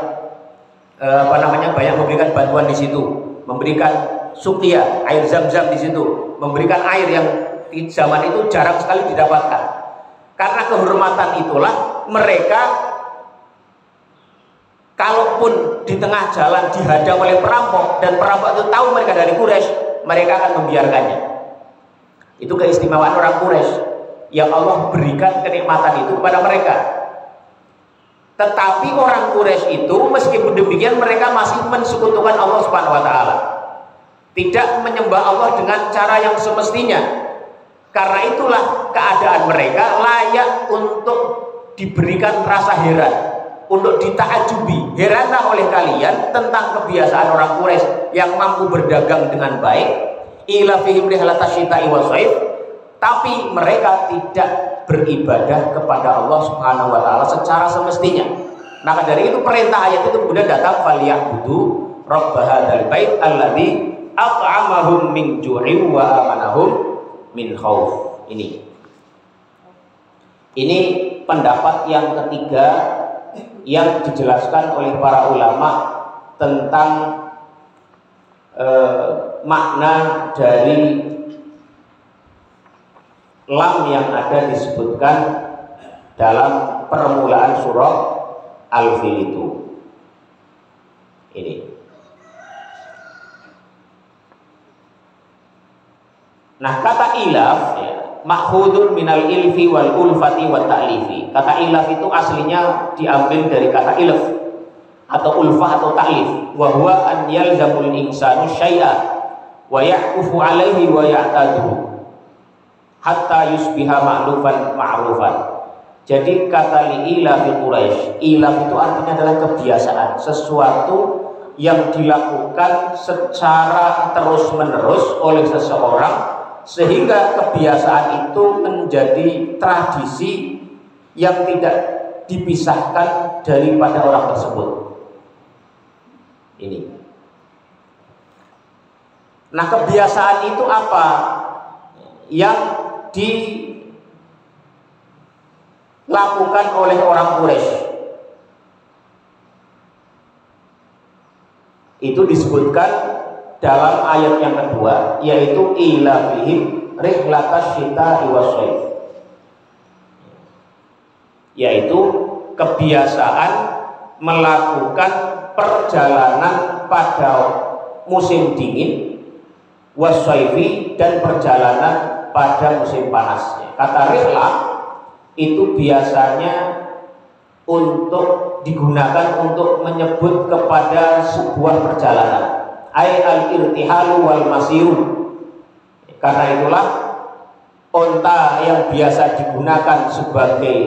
banyak memberikan bantuan di situ, memberikan suqiyah, air zam-zam di situ, memberikan air yang di zaman itu jarang sekali didapatkan. Karena kehormatan itulah mereka kalaupun di tengah jalan dihadang oleh perampok dan perampok itu tahu mereka dari Quraisy, mereka akan membiarkannya. Itu keistimewaan orang Quraisy yang Allah berikan kenikmatan itu kepada mereka. Tetapi orang Quraisy itu meskipun demikian mereka masih mensekutukan Allah Subhanahu wa taala. Tidak menyembah Allah dengan cara yang semestinya. Karena itulah keadaan mereka layak untuk diberikan rasa heran. untuk dita'ajubi, heranlah oleh kalian tentang kebiasaan orang Quraisy yang mampu berdagang dengan baik, ila fihim rihlatas syita'i washaif, tapi mereka tidak beribadah kepada Allah Subhanahu wa taala secara semestinya. Maka dari itu perintah ayat itu kemudian datang, falyabudu rabb hadzal bait alladzi at'amahum min ju'in wa amanahum min khauf. Ini pendapat yang ketiga yang dijelaskan oleh para ulama tentang makna dari lam yang ada disebutkan dalam permulaan surah Al-Fil itu. Ini. Nah, kata ilaf ya, makhudun minal ilfi wal ulfati wat ta'lifi. Kata ilaf itu aslinya diambil dari kata ilf atau ulfah atau ta'lif, wa huwa an yalzamul insanu syai'a wa ya'kufu alaihi wa ya'taduhu hatta yusbiha ma'lufan ma'rufan. Jadi kata li'ila fi Quraisy, ilaf itu artinya adalah kebiasaan, sesuatu yang dilakukan secara terus-menerus oleh seseorang sehingga kebiasaan itu menjadi tradisi yang tidak dipisahkan daripada orang tersebut. Ini. Nah, kebiasaan itu apa? Yang dilakukan oleh orang Quraisy. Itu disebutkan dalam ayat yang kedua, yaitu ila fihim rihlatas syita'i washaif, yaitu kebiasaan melakukan perjalanan pada musim dingin, wasyaifi, dan perjalanan pada musim panas. Kata rihlah itu biasanya untuk digunakan untuk menyebut kepada sebuah perjalanan, ay al-irtihalu wal masirun. Karena itulah onta yang biasa digunakan sebagai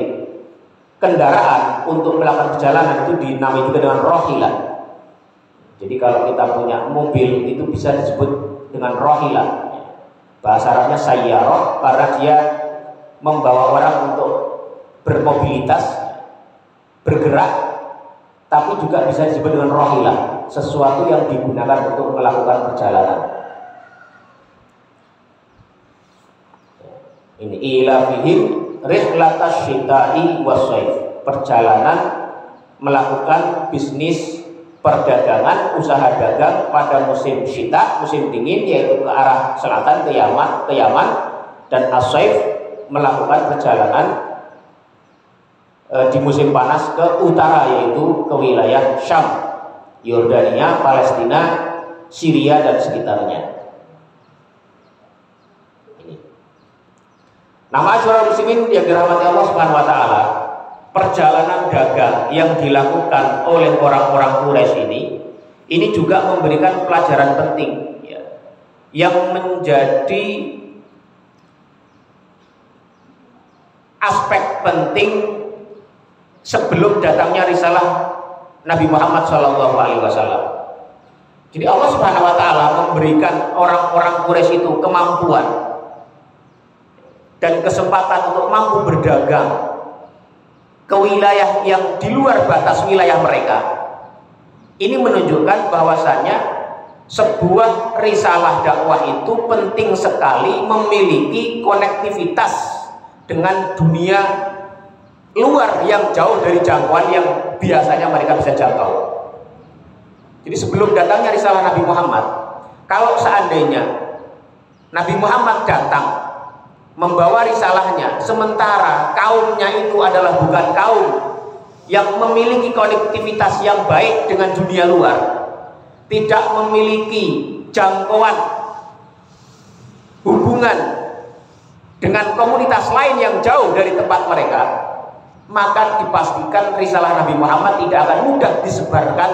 kendaraan untuk melakukan perjalanan itu dinamai juga dengan rohilah. Jadi kalau kita punya mobil itu bisa disebut dengan rohilah. Bahasa Arabnya sayyarah karena dia membawa orang untuk bermobilitas, bergerak, tapi juga bisa disebut dengan rohilah, sesuatu yang digunakan untuk melakukan perjalanan. Ini ila fihim rihlatas syita'i washaif, perjalanan melakukan bisnis perdagangan, usaha dagang pada musim syita, musim dingin, yaitu ke arah selatan ke Yaman, dan ashaif melakukan perjalanan di musim panas ke utara, yaitu ke wilayah Syam, Yordania, Palestina, Syria dan sekitarnya. Nah, ma'asyiral muslimin yang dirahmati Allah Subhanahu wa taala, perjalanan dagang yang dilakukan oleh orang-orang Quraisy ini juga memberikan pelajaran penting ya, yang menjadi aspek penting sebelum datangnya risalah Nabi Muhammad SAW. Jadi Allah Subhanahu wa taala memberikan orang-orang Quraisy itu kemampuan dan kesempatan untuk mampu berdagang ke wilayah yang di luar batas wilayah mereka. Ini menunjukkan bahwasanya sebuah risalah dakwah itu penting sekali memiliki konektivitas dengan dunia luar yang jauh dari jangkauan yang biasanya mereka bisa jangkau. Jadi sebelum datangnya risalah Nabi Muhammad, kalau seandainya Nabi Muhammad datang membawa risalahnya, sementara kaumnya itu adalah bukan kaum yang memiliki konektivitas yang baik dengan dunia luar, tidak memiliki jangkauan hubungan dengan komunitas lain yang jauh dari tempat mereka, maka dipastikan risalah Nabi Muhammad tidak akan mudah disebarkan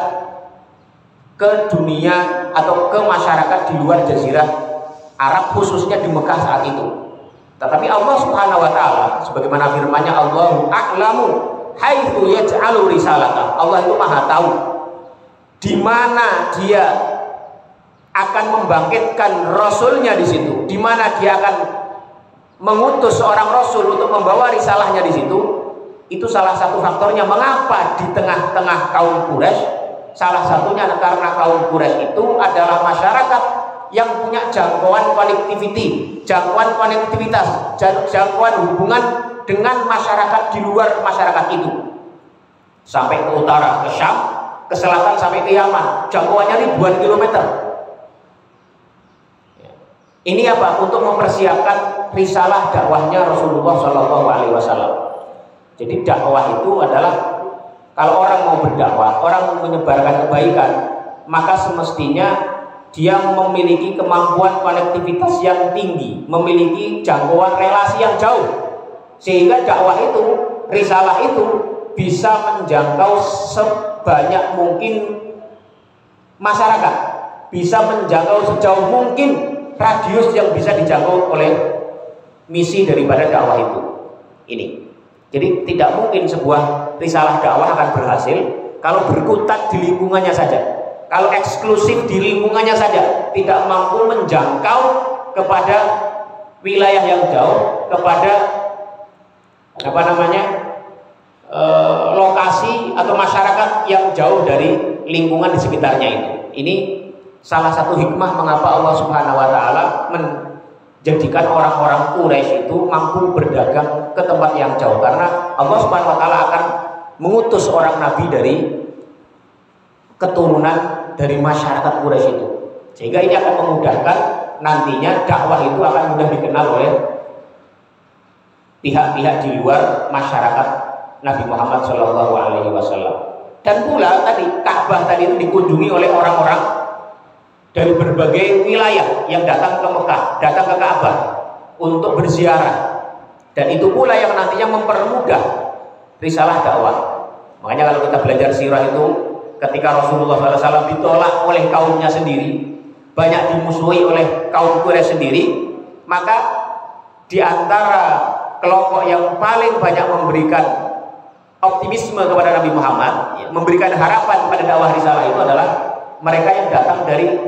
ke dunia atau ke masyarakat di luar jazirah Arab, khususnya di Mekah saat itu. Tetapi Allah Subhanahu wa taala sebagaimana firman-Nya, Allahu a'lamu haitsu yaj'alu risalatah. Allah itu Maha tahu di mana Dia akan membangkitkan rasulnya di situ, di mana Dia akan mengutus seorang rasul untuk membawa risalahnya di situ. Itu salah satu faktornya mengapa di tengah-tengah kaum Quraisy, salah satunya karena kaum Quraisy itu adalah masyarakat yang punya jangkauan connectivity, jangkauan konektivitas, jangkauan hubungan dengan masyarakat di luar masyarakat itu. Sampai ke utara, ke Syam, ke selatan sampai ke Yaman, jangkauannya ribuan kilometer. Ini apa? Untuk mempersiapkan risalah dakwahnya Rasulullah Shallallahu Alaihi Wasallam. Jadi dakwah itu adalah, kalau orang mau berdakwah, orang menyebarkan kebaikan, maka semestinya dia memiliki kemampuan konektivitas yang tinggi, memiliki jangkauan relasi yang jauh, sehingga dakwah itu, risalah itu bisa menjangkau sebanyak mungkin masyarakat, bisa menjangkau sejauh mungkin radius yang bisa dijangkau oleh misi daripada dakwah itu. Ini. Jadi tidak mungkin sebuah risalah dakwah akan berhasil kalau berkutat di lingkungannya saja, kalau eksklusif di lingkungannya saja, tidak mampu menjangkau kepada wilayah yang jauh, kepada lokasi atau masyarakat yang jauh dari lingkungan di sekitarnya itu. Ini salah satu hikmah mengapa Allah Subhanahu wa taala menjadikan orang-orang Quraisy itu mampu berdagang ke tempat yang jauh, karena Allah Subhanahu wa taala akan mengutus orang nabi dari keturunan dari masyarakat Quraisy itu, sehingga ini akan memudahkan nantinya dakwah itu akan mudah dikenal oleh pihak-pihak di luar masyarakat Nabi Muhammad Shallallahu Alaihi Wasallam. Dan pula tadi Ka'bah tadi itu dikunjungi oleh orang-orang dari berbagai wilayah yang datang ke Mekah, datang ke Ka'bah untuk berziarah, dan itu pula yang nantinya mempermudah risalah dakwah. Makanya kalau kita belajar sirah itu, ketika Rasulullah SAW ditolak oleh kaumnya sendiri, banyak dimusuhi oleh kaum Quraisy sendiri, maka di antara kelompok yang paling banyak memberikan optimisme kepada Nabi Muhammad, memberikan harapan pada dakwah risalah itu adalah mereka yang datang dari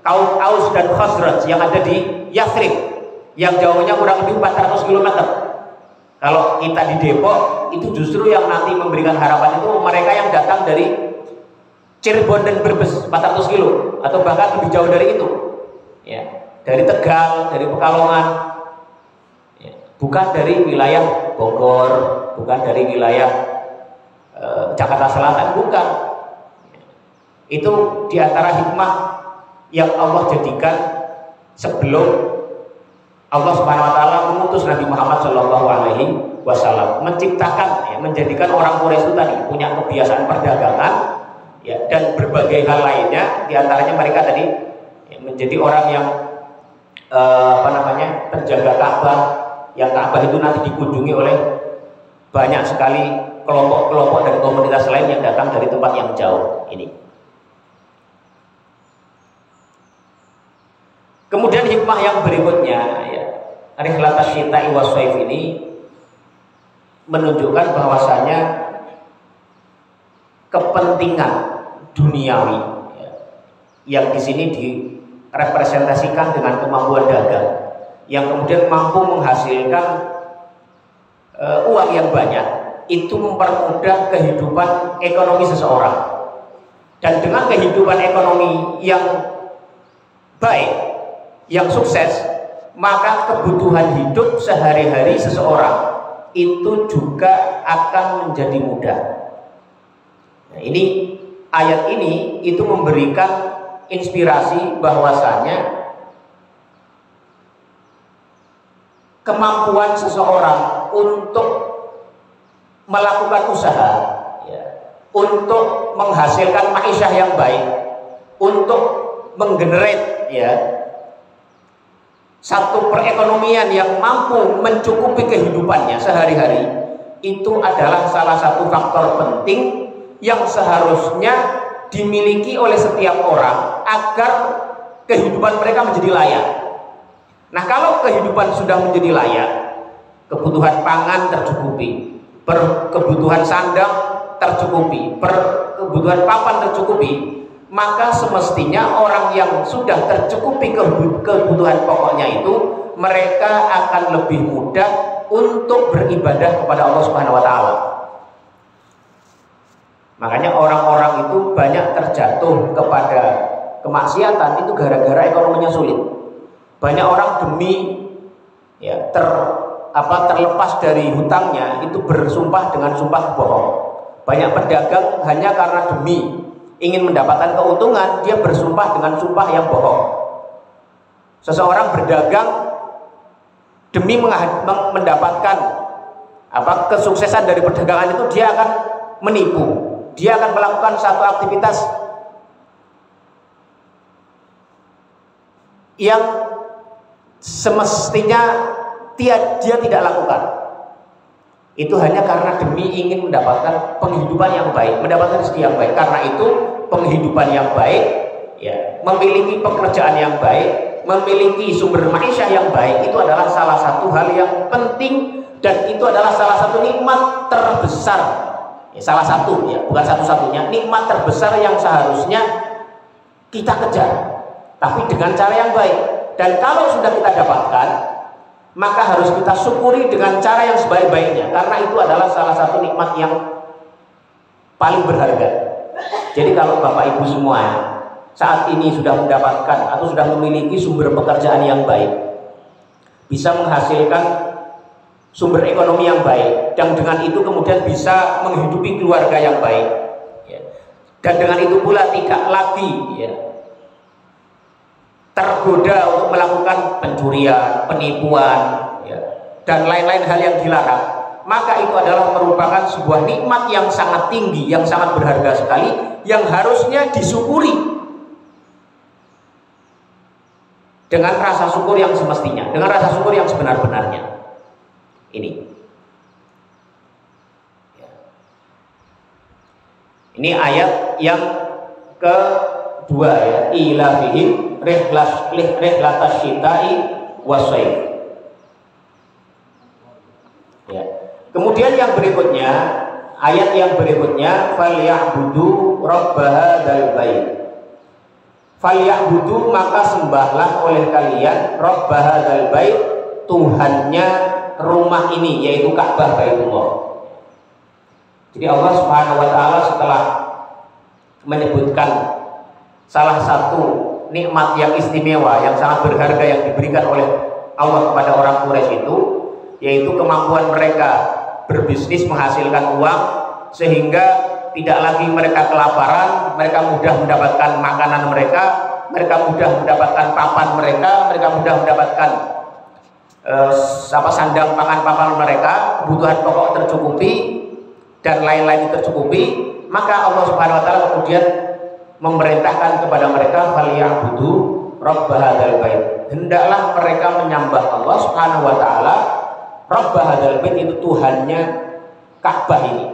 kaum Aus dan Khazraj yang ada di Yathrib, yang jauhnya kurang lebih 400 km. Kalau kita di Depok, itu justru yang nanti memberikan harapan itu mereka yang datang dari Cirebon dan Brebes 400 kilo, atau bahkan lebih jauh dari itu, ya, dari Tegal, dari Pekalongan, ya, bukan dari wilayah Bogor, bukan dari wilayah Jakarta Selatan, bukan. Itu diantara hikmah yang Allah jadikan sebelum Allah Subhanahu wa taala mengutus Nabi Muhammad Shallallahu Alaihi Wasallam, menciptakan, ya, menjadikan orang Quraisy itu tadi punya kebiasaan perdagangan, ya, dan berbagai hal lainnya. Diantaranya mereka tadi, ya, menjadi orang yang penjaga Ka'bah, yang Ka'bah itu nanti dikunjungi oleh banyak sekali kelompok-kelompok dan komunitas lain yang datang dari tempat yang jauh ini. Kemudian hikmah yang berikutnya, ya, Rihlatas Syita'i was-Shaif ini menunjukkan bahwasanya kepentingan duniawi, ya, yang di sini direpresentasikan dengan kemampuan dagang, yang kemudian mampu menghasilkan uang yang banyak, itu mempermudah kehidupan ekonomi seseorang. Dan dengan kehidupan ekonomi yang baik, yang sukses, maka kebutuhan hidup sehari-hari seseorang itu juga akan menjadi mudah. Nah, ini ayat ini itu memberikan inspirasi bahwasanya kemampuan seseorang untuk melakukan usaha, ya, untuk menghasilkan ma'isyah yang baik, untuk menggenerate, ya, satu perekonomian yang mampu mencukupi kehidupannya sehari-hari, itu adalah salah satu faktor penting yang seharusnya dimiliki oleh setiap orang agar kehidupan mereka menjadi layak. Nah, kalau kehidupan sudah menjadi layak, kebutuhan pangan tercukupi, kebutuhan sandang tercukupi, kebutuhan papan tercukupi, maka semestinya orang yang sudah tercukupi kebutuhan pokoknya itu, mereka akan lebih mudah untuk beribadah kepada Allah Subhanahu wa taala. Makanya orang-orang itu banyak terjatuh kepada kemaksiatan itu gara-gara ekonominya sulit. Banyak orang demi terlepas dari hutangnya itu bersumpah dengan sumpah bohong. Banyak pedagang hanya karena demi ingin mendapatkan keuntungan, dia bersumpah dengan sumpah yang bohong. Seseorang berdagang demi mendapatkan kesuksesan dari perdagangan itu, dia akan menipu, dia akan melakukan satu aktivitas yang semestinya dia tidak lakukan. Itu hanya karena demi ingin mendapatkan penghidupan yang baik, mendapatkan rezeki yang baik. Karena itu penghidupan yang baik, memiliki pekerjaan yang baik, memiliki sumber maisha yang baik, itu adalah salah satu hal yang penting, dan itu adalah salah satu nikmat terbesar. Salah satu, bukan satu-satunya, nikmat terbesar yang seharusnya kita kejar, tapi dengan cara yang baik. Dan kalau sudah kita dapatkan, maka harus kita syukuri dengan cara yang sebaik-baiknya, karena itu adalah salah satu nikmat yang paling berharga. Jadi kalau Bapak Ibu semua saat ini sudah mendapatkan atau sudah memiliki sumber pekerjaan yang baik, bisa menghasilkan sumber ekonomi yang baik, dan dengan itu kemudian bisa menghidupi keluarga yang baik, dan dengan itu pula tidak lagi tergoda untuk melakukan pencurian, penipuan, dan lain-lain hal yang dilarang, maka itu adalah merupakan sebuah nikmat yang sangat tinggi, yang sangat berharga sekali, yang harusnya disyukuri dengan rasa syukur yang semestinya, dengan rasa syukur yang sebenar-benarnya. Ini ayat yang kedua, ilafihim rihlatas syita'i wassaif. Kemudian yang berikutnya, ayat yang berikutnya, falyabudu rabb hadzal bait. Falyabudu, maka sembahlah oleh kalian rabb hadzal bait, Tuhannya rumah ini, yaitu Ka'bah Baitullah. Jadi Allah Subhanahu wa taala setelah menyebutkan salah satu nikmat yang istimewa, yang sangat berharga yang diberikan oleh Allah kepada orang Quraisy itu, yaitu kemampuan mereka berbisnis menghasilkan uang sehingga tidak lagi mereka kelaparan, mereka mudah mendapatkan makanan mereka mudah mendapatkan papan mereka mudah mendapatkan sandang pangan papan mereka, kebutuhan pokok tercukupi dan lain-lain tercukupi. Maka Allah Subhanahu wa taala kemudian memerintahkan kepada mereka, falyabudu rabb hadzal bait, hendaklah mereka menyembah Allah Subhanahu wa taala, rabb hadzal bait, itu Tuhannya Ka'bah ini.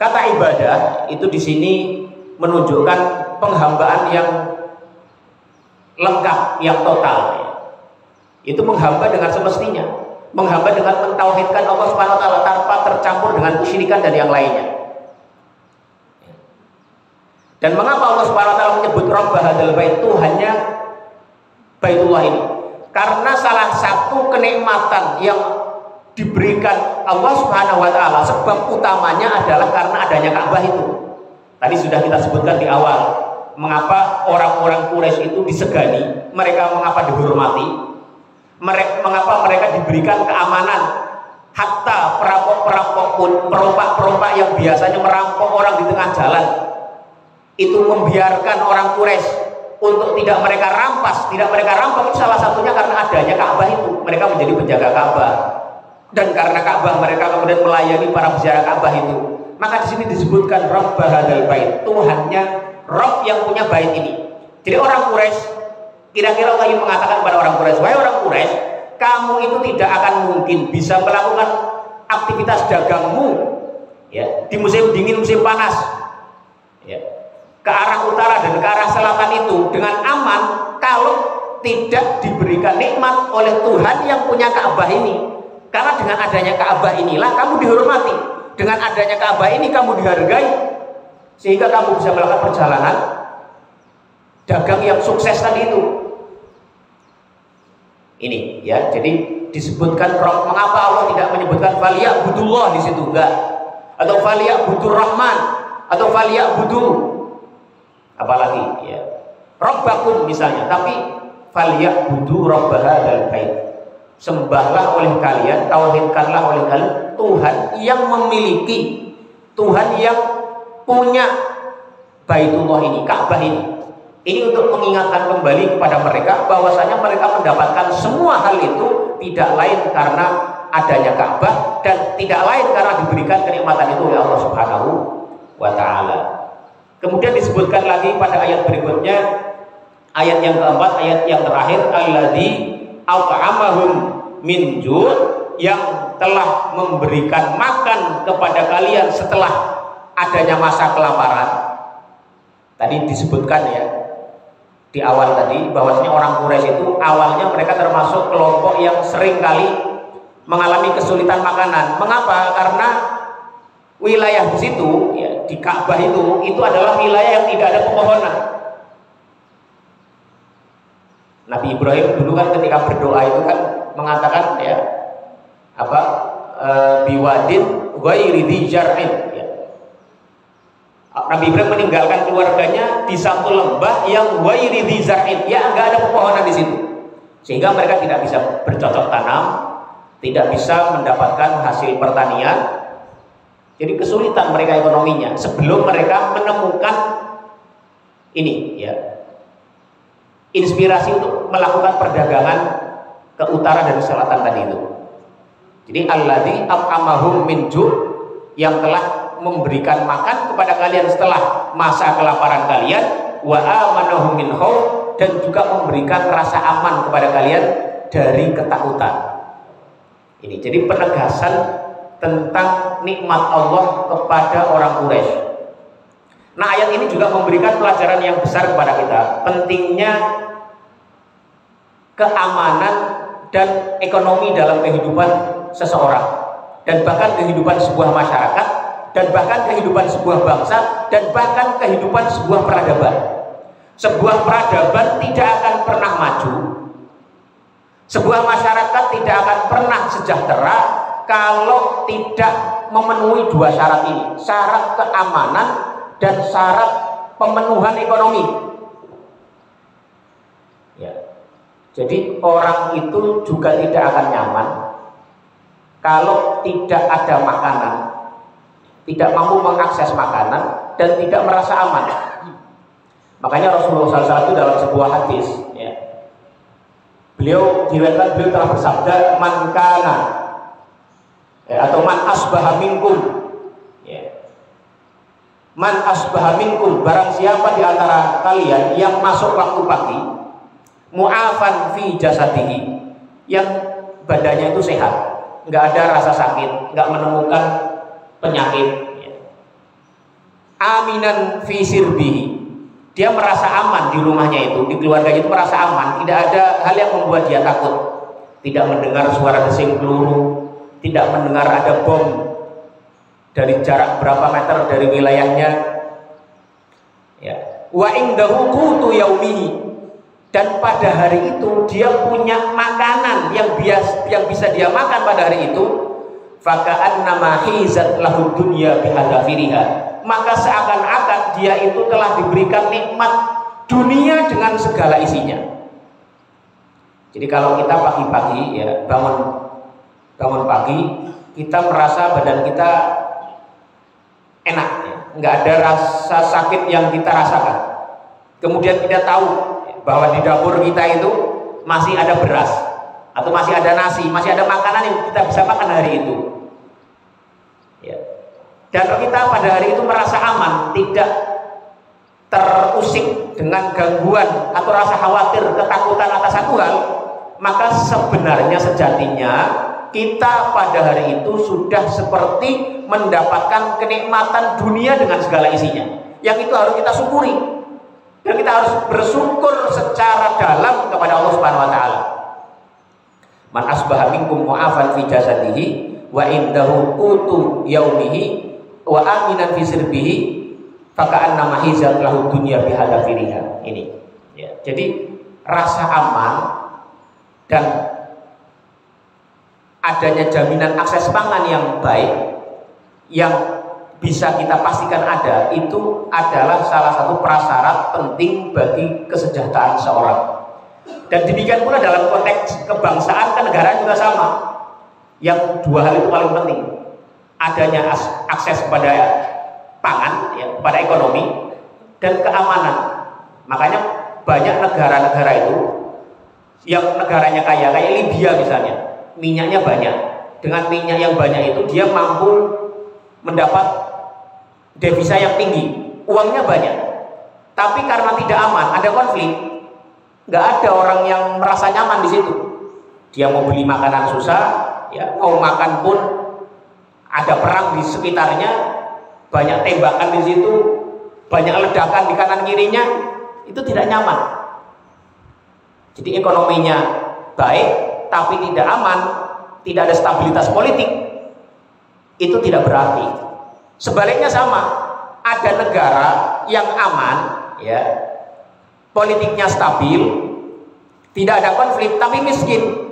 Kata ibadah itu di sini menunjukkan penghambaan yang lengkap, yang total. Itu menghamba dengan semestinya, menghamba dengan mentauhidkan Allah Subhanahu wa taala tanpa tercampur dengan kesyirikan dan yang lainnya. Dan mengapa Allah Subhanahu wa taala menyebut rabb hadzal bait, Tuhannya Baitullah ini? Karena salah satu kenikmatan yang diberikan Allah Subhanahu wa taala, sebab utamanya adalah karena adanya Ka'bah itu. Tadi sudah kita sebutkan di awal, mengapa orang-orang Quraisy itu disegani, mereka mengapa dihormati, mengapa mereka diberikan keamanan. Hatta perampok-perampok pun, perompak-perompak yang biasanya merampok orang di tengah jalan, itu membiarkan orang Quraisy untuk tidak mereka rampas, tidak mereka rampok, salah satunya karena adanya Ka'bah itu. Mereka menjadi penjaga Ka'bah, dan karena Ka'bah mereka kemudian melayani para penjaga Ka'bah itu. Maka di sini disebutkan rabb hadzal bait, Tuhannya Rabb yang punya bait ini. Jadi orang Quraisy, kira-kira Allah yang mengatakan kepada orang Quraisy, wahai orang Quraisy, kamu itu tidak akan mungkin bisa melakukan aktivitas dagangmu di musim dingin, musim panas, ke arah utara dan ke arah selatan itu dengan aman, kalau tidak diberikan nikmat oleh Tuhan yang punya Ka'bah ini. Karena dengan adanya Ka'bah inilah kamu dihormati. Dengan adanya Ka'bah ini kamu dihargai, sehingga kamu bisa melakukan perjalanan dagang yang sukses tadi itu. Ini ya, jadi disebutkan mengapa Allah tidak menyebutkan faliya'budullah di situ, enggak, atau faliya'budur rahman, atau faliya'budu apalagi ya rabbakum misalnya, tapi faliya'budu rabb hadzal bait, sembahlah oleh kalian, tauhidkanlah oleh kalian Tuhan yang memiliki, Tuhan yang punya Baitullah ini, Ka'bah ini. Ini untuk mengingatkan kembali kepada mereka bahwasanya mereka mendapatkan semua hal itu tidak lain karena adanya Ka'bah, dan tidak lain karena diberikan kenikmatan itu oleh Allah Subhanahu wa taala. Kemudian disebutkan lagi pada ayat berikutnya, ayat yang keempat, ayat yang terakhir, alladzi at'amahum min ju', yang telah memberikan makan kepada kalian setelah adanya masa kelaparan. Tadi disebutkan ya di awal tadi bahwasanya orang Quraisy itu awalnya mereka termasuk kelompok yang sering kali mengalami kesulitan makanan. Mengapa? Karena wilayah di situ ya, di Ka'bah itu adalah wilayah yang tidak ada pepohonan. Nabi Ibrahim dulu kan ketika berdoa itu kan mengatakan ya apa, biwadin ghairi dzi zar'in ya. Nabi Ibrahim meninggalkan keluarganya di satu lembah yang ghairi dzi zar'in, ya enggak ada pepohonan di situ, sehingga mereka tidak bisa bercocok tanam, tidak bisa mendapatkan hasil pertanian. Jadi kesulitan mereka ekonominya sebelum mereka menemukan ini ya, inspirasi untuk melakukan perdagangan ke utara dan selatan tadi itu. Jadi alladzi at'amahum min ju', yang telah memberikan makan kepada kalian setelah masa kelaparan kalian, wa amanahum min khauf, dan juga memberikan rasa aman kepada kalian dari ketakutan. Ini jadi penegasan tentang nikmat Allah kepada orang Quraisy. Nah, ayat ini juga memberikan pelajaran yang besar kepada kita, pentingnya keamanan dan ekonomi dalam kehidupan seseorang, dan bahkan kehidupan sebuah masyarakat, dan bahkan kehidupan sebuah bangsa, dan bahkan kehidupan sebuah peradaban. Sebuah peradaban tidak akan pernah maju, sebuah masyarakat tidak akan pernah sejahtera kalau tidak memenuhi dua syarat ini, syarat keamanan dan syarat pemenuhan ekonomi ya. Jadi orang itu juga tidak akan nyaman kalau tidak ada makanan, tidak mampu mengakses makanan, dan tidak merasa aman. Makanya Rasulullah SAW dalam sebuah hadis ya, beliau telah bersabda, man kana ya, atau man asbaha minkum ya, man asbaha minkum, barang siapa di antara kalian yang masuk waktu pagi, mu'afan fi jasadihi, yang badannya itu sehat, nggak ada rasa sakit, nggak menemukan penyakit ya. Aminan fi sirbihi, dia merasa aman di rumahnya itu, di keluarganya itu merasa aman, tidak ada hal yang membuat dia takut, tidak mendengar suara desing peluru, tidak mendengar ada bom dari jarak berapa meter dari wilayahnya ya. Wa indahu qutu yaumihi, dan pada hari itu dia punya makanan yang bisa dia makan pada hari itu. Faka'annama hizat lahu dunya bihadzafiriha, maka seakan-akan dia itu telah diberikan nikmat dunia dengan segala isinya. Jadi kalau kita pagi-pagi ya bangun pagi, kita merasa badan kita enak ya, nggak ada rasa sakit yang kita rasakan. Kemudian kita tahu bahwa di dapur kita itu masih ada beras, atau masih ada nasi, masih ada makanan yang kita bisa makan hari itu ya. Dan kita pada hari itu merasa aman, tidak terusik dengan gangguan atau rasa khawatir, ketakutan atas satu hal, maka sebenarnya sejatinya kita pada hari itu sudah seperti mendapatkan kenikmatan dunia dengan segala isinya, yang itu harus kita syukuri, dan kita harus bersyukur secara dalam kepada Allah Subhanahu wa taala. Man asbaha minkum mu'afan fi jasadihi wa indahu qutu yaumihi wa aminan fi sirbihi faka'annama hizat lahu dunya bihadafiriha. Ini ya. Jadi rasa aman dan adanya jaminan akses pangan yang baik yang bisa kita pastikan ada, itu adalah salah satu prasyarat penting bagi kesejahteraan seorang. Dan demikian pula dalam konteks kebangsaan, kenegaraan juga sama. Yang dua hal itu paling penting, adanya akses kepada pangan, ya, kepada ekonomi dan keamanan. Makanya banyak negara-negara itu yang negaranya kaya, kayak Libya misalnya, minyaknya banyak. Dengan minyak yang banyak itu dia mampu mendapat devisa yang tinggi, uangnya banyak. Tapi karena tidak aman, ada konflik, nggak ada orang yang merasa nyaman di situ. Dia mau beli makanan susah, ya, mau makan pun ada perang di sekitarnya, banyak tembakan di situ, banyak ledakan di kanan kirinya, itu tidak nyaman. Jadi ekonominya baik, tapi tidak aman, tidak ada stabilitas politik, itu tidak berarti. Sebaliknya sama, ada negara yang aman, ya, politiknya stabil, tidak ada konflik, tapi miskin,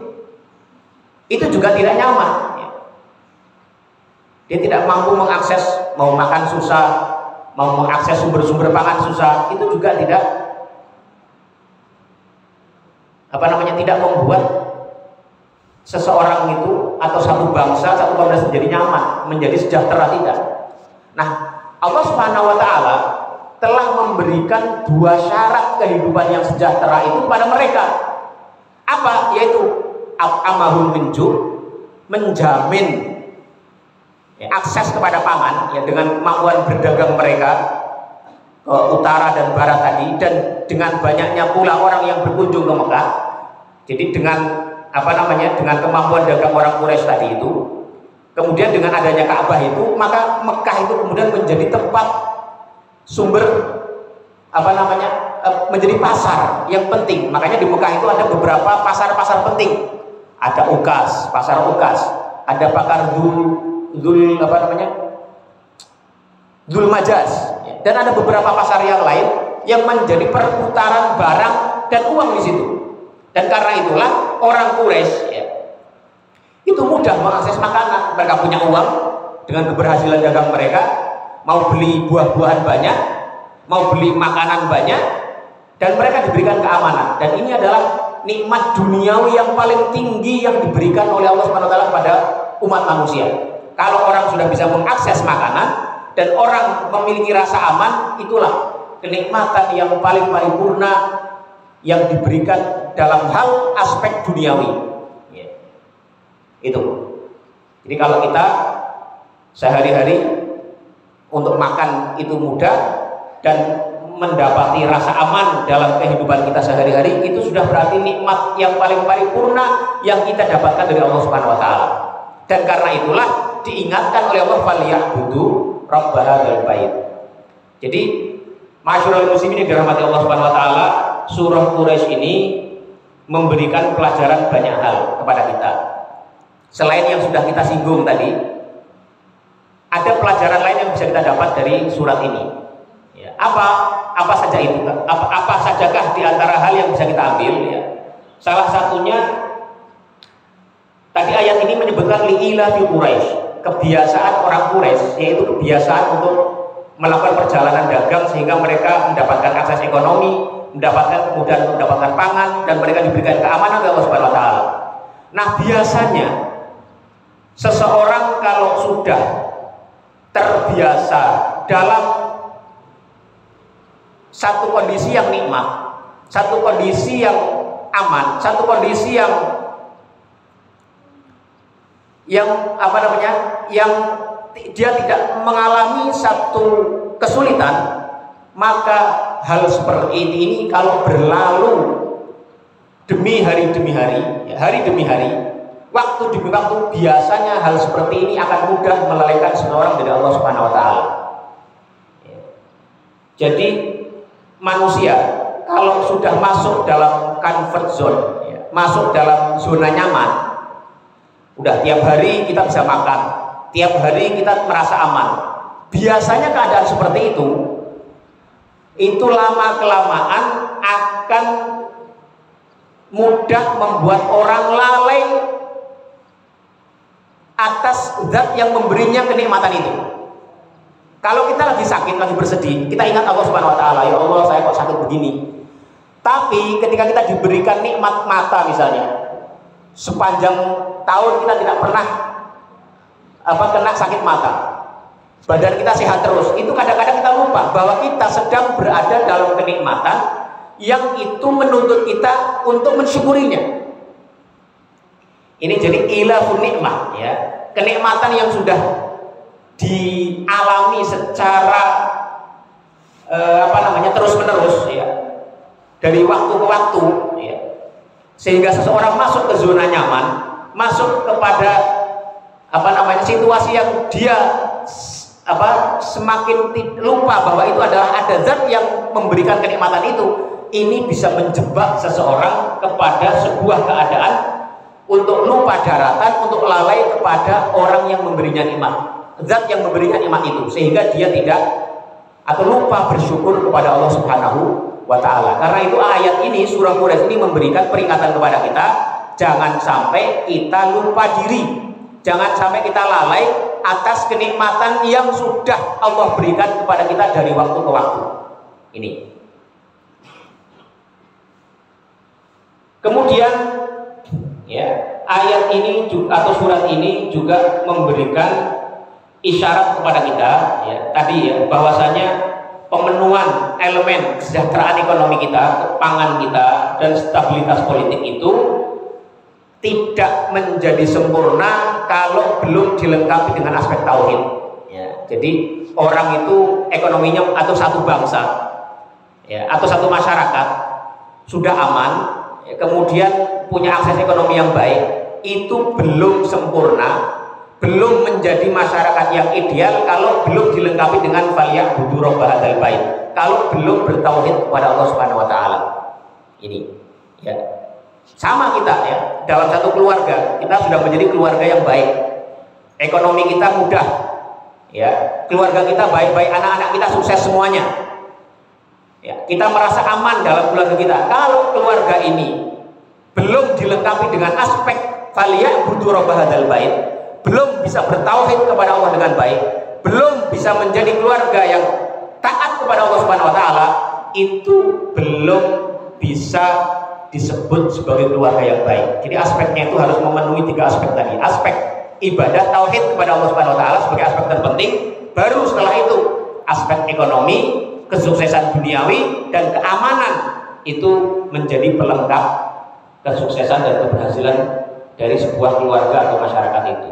itu juga tidak nyaman. Dia tidak mampu mengakses, mau makan susah, mau mengakses sumber-sumber pangan susah, itu juga tidak tidak membuat seseorang itu atau satu bangsa, satu komunitas menjadi nyaman, menjadi sejahtera, tidak. Nah, Allah Subhanahu wa taala telah memberikan dua syarat kehidupan yang sejahtera itu kepada mereka. Apa? Yaitu amahul minju, menjamin akses kepada pangan, ya, dengan kemampuan berdagang mereka ke utara dan barat tadi, dan dengan banyaknya pula orang yang berkunjung ke Mekah. Jadi dengan dengan kemampuan dagang orang Quraisy tadi itu, kemudian dengan adanya Ka'bah itu, maka Mekah itu kemudian menjadi tempat sumber menjadi pasar yang penting. Makanya di Mekah itu ada beberapa pasar-pasar penting. Ada Ukas, pasar Ukas, ada pakar Dzul Majaz, dan ada beberapa pasar yang lain yang menjadi perputaran barang dan uang di situ. Dan karena itulah orang Quraisy, ya, itu mudah mengakses makanan. Mereka punya uang dengan keberhasilan dagang mereka, mau beli buah-buahan banyak, mau beli makanan banyak, dan mereka diberikan keamanan. Dan ini adalah nikmat duniawi yang paling tinggi yang diberikan oleh Allah Subhanahu wa taala kepada umat manusia. Kalau orang sudah bisa mengakses makanan dan orang memiliki rasa aman, itulah kenikmatan yang paling paripurna yang diberikan dalam hal aspek duniawi, ya. Itu. Jadi kalau kita sehari-hari untuk makan itu mudah dan mendapati rasa aman dalam kehidupan kita sehari-hari, itu sudah berarti nikmat yang paling paripurna yang kita dapatkan dari Allah Subhanahu wa taala. Dan karena itulah diingatkan oleh Allah, falyabudu rabb hadzal bait. Jadi masyarul muslimin yang dirahmati Allah Subhanahu wa taala, surah Quraisy ini memberikan pelajaran banyak hal kepada kita. Selain yang sudah kita singgung tadi, ada pelajaran lain yang bisa kita dapat dari surat ini. Ya, apa saja itu? Apa sajakah di antara hal yang bisa kita ambil? Ya. Salah satunya tadi ayat ini menyebutkan li'ila fi Quraisy, kebiasaan orang Quraisy, yaitu kebiasaan untuk melakukan perjalanan dagang sehingga mereka mendapatkan akses ekonomi, mendapatkan kemudahan untuk mendapatkan pangan, dan mereka diberikan keamanan oleh Allah Subhanahu wa taala. Nah, biasanya seseorang kalau sudah terbiasa dalam satu kondisi yang nikmat, satu kondisi yang aman, satu kondisi yang dia tidak mengalami satu kesulitan, maka hal seperti ini kalau berlalu demi hari demi hari, ya, hari demi hari, waktu demi waktu, biasanya hal seperti ini akan mudah melalaikan seseorang dari Allah Subhanahu wa taala. Ya. Jadi manusia kalau sudah masuk dalam comfort zone, ya, masuk dalam zona nyaman, Udah tiap hari kita bisa makan, tiap hari kita merasa aman. Biasanya keadaan seperti itu lama kelamaan akan mudah membuat orang lalai atas zat yang memberinya kenikmatan itu. Kalau kita lagi sakit, lagi bersedih, kita ingat Allah Subhanahu wa taala, ya Allah saya kok sakit begini. Tapi ketika kita diberikan nikmat mata misalnya, sepanjang tahun kita tidak pernah kena sakit mata, badan kita sehat terus, itu kadang-kadang kita lupa bahwa kita sedang berada dalam kenikmatan yang itu menuntut kita untuk mensyukurinya. Ini jadi ilafun nikmah, ya, kenikmatan yang sudah dialami secara terus menerus, ya, dari waktu ke waktu, ya, sehingga seseorang masuk ke zona nyaman, masuk kepada situasi yang dia semakin lupa bahwa itu adalah ada zat yang memberikan kenikmatan itu. Ini bisa menjebak seseorang kepada sebuah keadaan untuk lupa daratan, untuk lalai kepada orang yang memberinya nikmat, zat yang memberinya nikmat itu, sehingga dia tidak atau lupa bersyukur kepada Allah Subhanahu wa ta'ala. Karena itu ayat ini, surah Quraisy ini memberikan peringatan kepada kita, jangan sampai kita lupa diri, jangan sampai kita lalai atas kenikmatan yang sudah Allah berikan kepada kita dari waktu ke waktu. Ini. Kemudian, ya, ayat ini atau surat ini juga memberikan isyarat kepada kita, ya, tadi, ya, bahwasanya pemenuhan elemen kesejahteraan ekonomi kita, pangan kita, dan stabilitas politik itu tidak menjadi sempurna kalau belum dilengkapi dengan aspek tauhid, ya. Jadi orang itu ekonominya atau satu bangsa, ya, atau satu masyarakat sudah aman, ya, kemudian punya akses ekonomi yang baik, itu belum sempurna, belum menjadi masyarakat yang ideal kalau belum dilengkapi dengan falyabudu rabb hadzal bait, kalau belum bertauhid kepada Allah Subhanahu wa taala. Ini, ya. Sama kita, ya, dalam satu keluarga, kita sudah menjadi keluarga yang baik. Ekonomi kita mudah, ya. Keluarga kita baik-baik, anak-anak kita sukses semuanya. Ya, kita merasa aman dalam keluarga kita. Kalau keluarga ini belum dilengkapi dengan aspek falyabudu rabb hadzal bait, belum bisa bertauhid kepada Allah dengan baik, belum bisa menjadi keluarga yang taat kepada Allah Subhanahu wa taala, itu belum bisa disebut sebagai keluarga yang baik. Jadi aspeknya itu harus memenuhi 3 aspek tadi. Aspek ibadah tauhid kepada Allah Subhanahu wa taala sebagai aspek terpenting, baru setelah itu aspek ekonomi, kesuksesan duniawi, dan keamanan itu menjadi pelengkap kesuksesan dan keberhasilan dari sebuah keluarga atau masyarakat itu.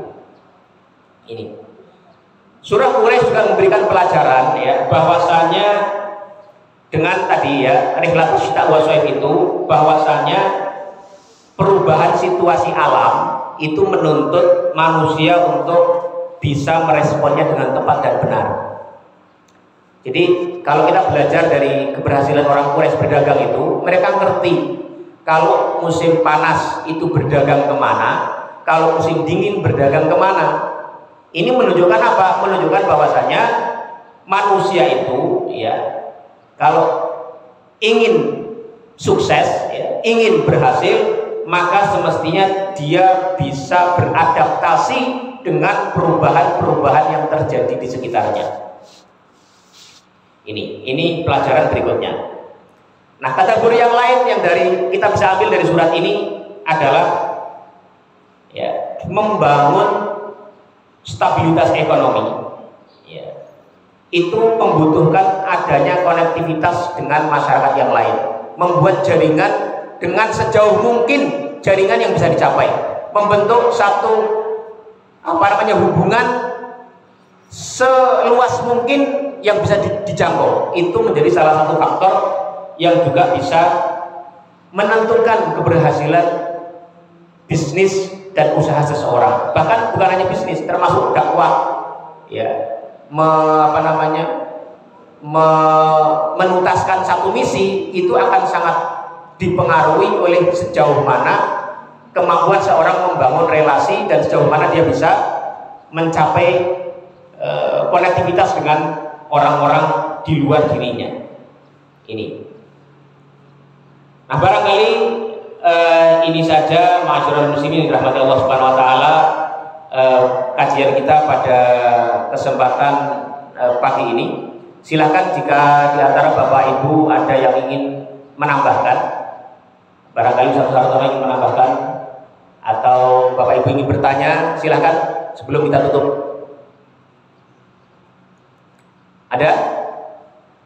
Ini surah Quraisy juga memberikan pelajaran, ya, bahwasanya dengan tadi, ya, rihlatus syita wa shaif itu, bahwasanya perubahan situasi alam itu menuntut manusia untuk bisa meresponnya dengan tepat dan benar. Jadi kalau kita belajar dari keberhasilan orang Quraisy berdagang itu, mereka ngerti kalau musim panas itu berdagang kemana, kalau musim dingin berdagang kemana. Ini menunjukkan apa? Menunjukkan bahwasanya manusia itu, ya, kalau ingin sukses, ya, ingin berhasil, maka semestinya dia bisa beradaptasi dengan perubahan-perubahan yang terjadi di sekitarnya. Ini pelajaran berikutnya. Nah, kategori yang lain yang kita bisa ambil dari surat ini adalah, ya, membangun stabilitas ekonomi, ya, itu membutuhkan adanya konektivitas dengan masyarakat yang lain, membuat jaringan dengan sejauh mungkin jaringan yang bisa dicapai, membentuk satu hubungan seluas mungkin yang bisa dijangkau. Itu menjadi salah satu faktor yang juga bisa menentukan keberhasilan bisnis dan usaha seseorang. Bahkan bukan hanya bisnis, termasuk dakwah, ya, menuntaskan satu misi itu akan sangat dipengaruhi oleh sejauh mana kemampuan seorang membangun relasi dan sejauh mana dia bisa mencapai konektivitas dengan orang-orang di luar dirinya. Ini. Nah, barangkali ini saja ma'asyiral muslimin dirahmati Allah Subhanahu wa taala, kajian kita pada kesempatan pagi ini. Silakan jika di antara Bapak Ibu ada yang ingin menambahkan, barangkali satu-satu orang ingin menambahkan, atau Bapak Ibu ingin bertanya, silakan sebelum kita tutup. Ada?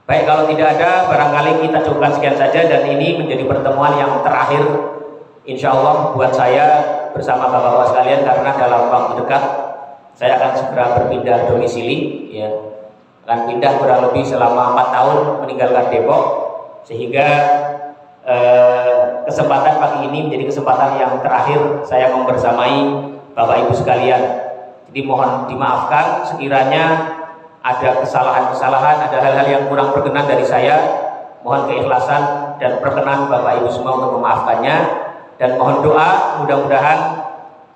Baik, kalau tidak ada, barangkali kita cukupkan sekian saja, dan ini menjadi pertemuan yang terakhir insya Allah buat saya bersama Bapak-Bapak sekalian, karena dalam waktu dekat saya akan segera berpindah domisili, ya, akan pindah kurang lebih selama 4 tahun meninggalkan Depok, sehingga kesempatan pagi ini menjadi kesempatan yang terakhir saya membersamai Bapak Ibu sekalian. Jadi mohon dimaafkan sekiranya ada kesalahan-kesalahan, ada hal-hal yang kurang berkenan dari saya. Mohon keikhlasan dan perkenan Bapak Ibu semua untuk memaafkannya, dan mohon doa mudah-mudahan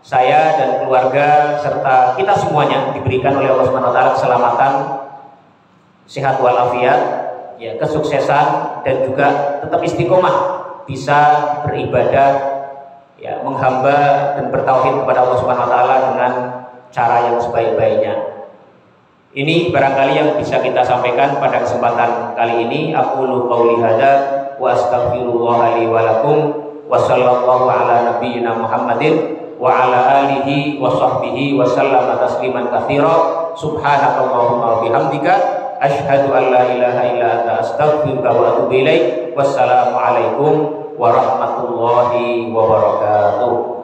saya dan keluarga serta kita semuanya diberikan oleh Allah Subhanahu wa taala keselamatan, sehat walafiat, ya, kesuksesan, dan juga tetap istiqomah bisa beribadah, ya, menghamba dan bertauhid kepada Allah Subhanahu wa taala dengan cara yang sebaik-baiknya. Ini barangkali yang bisa kita sampaikan pada kesempatan kali ini. Aqulu qouli hadza wa astaghfirullah li wa lakum, wa sallallahu ala nabiyyina Muhammadin wa ala alihi wa sahbihi wa sallama tasliman katsira. Subhanakallahumma wa bihamdika asyhadu an la ilaha illa anta astaghfiruka wa atubu ilaik. Wassalamu alaikum warahmatullahi wabarakatuh.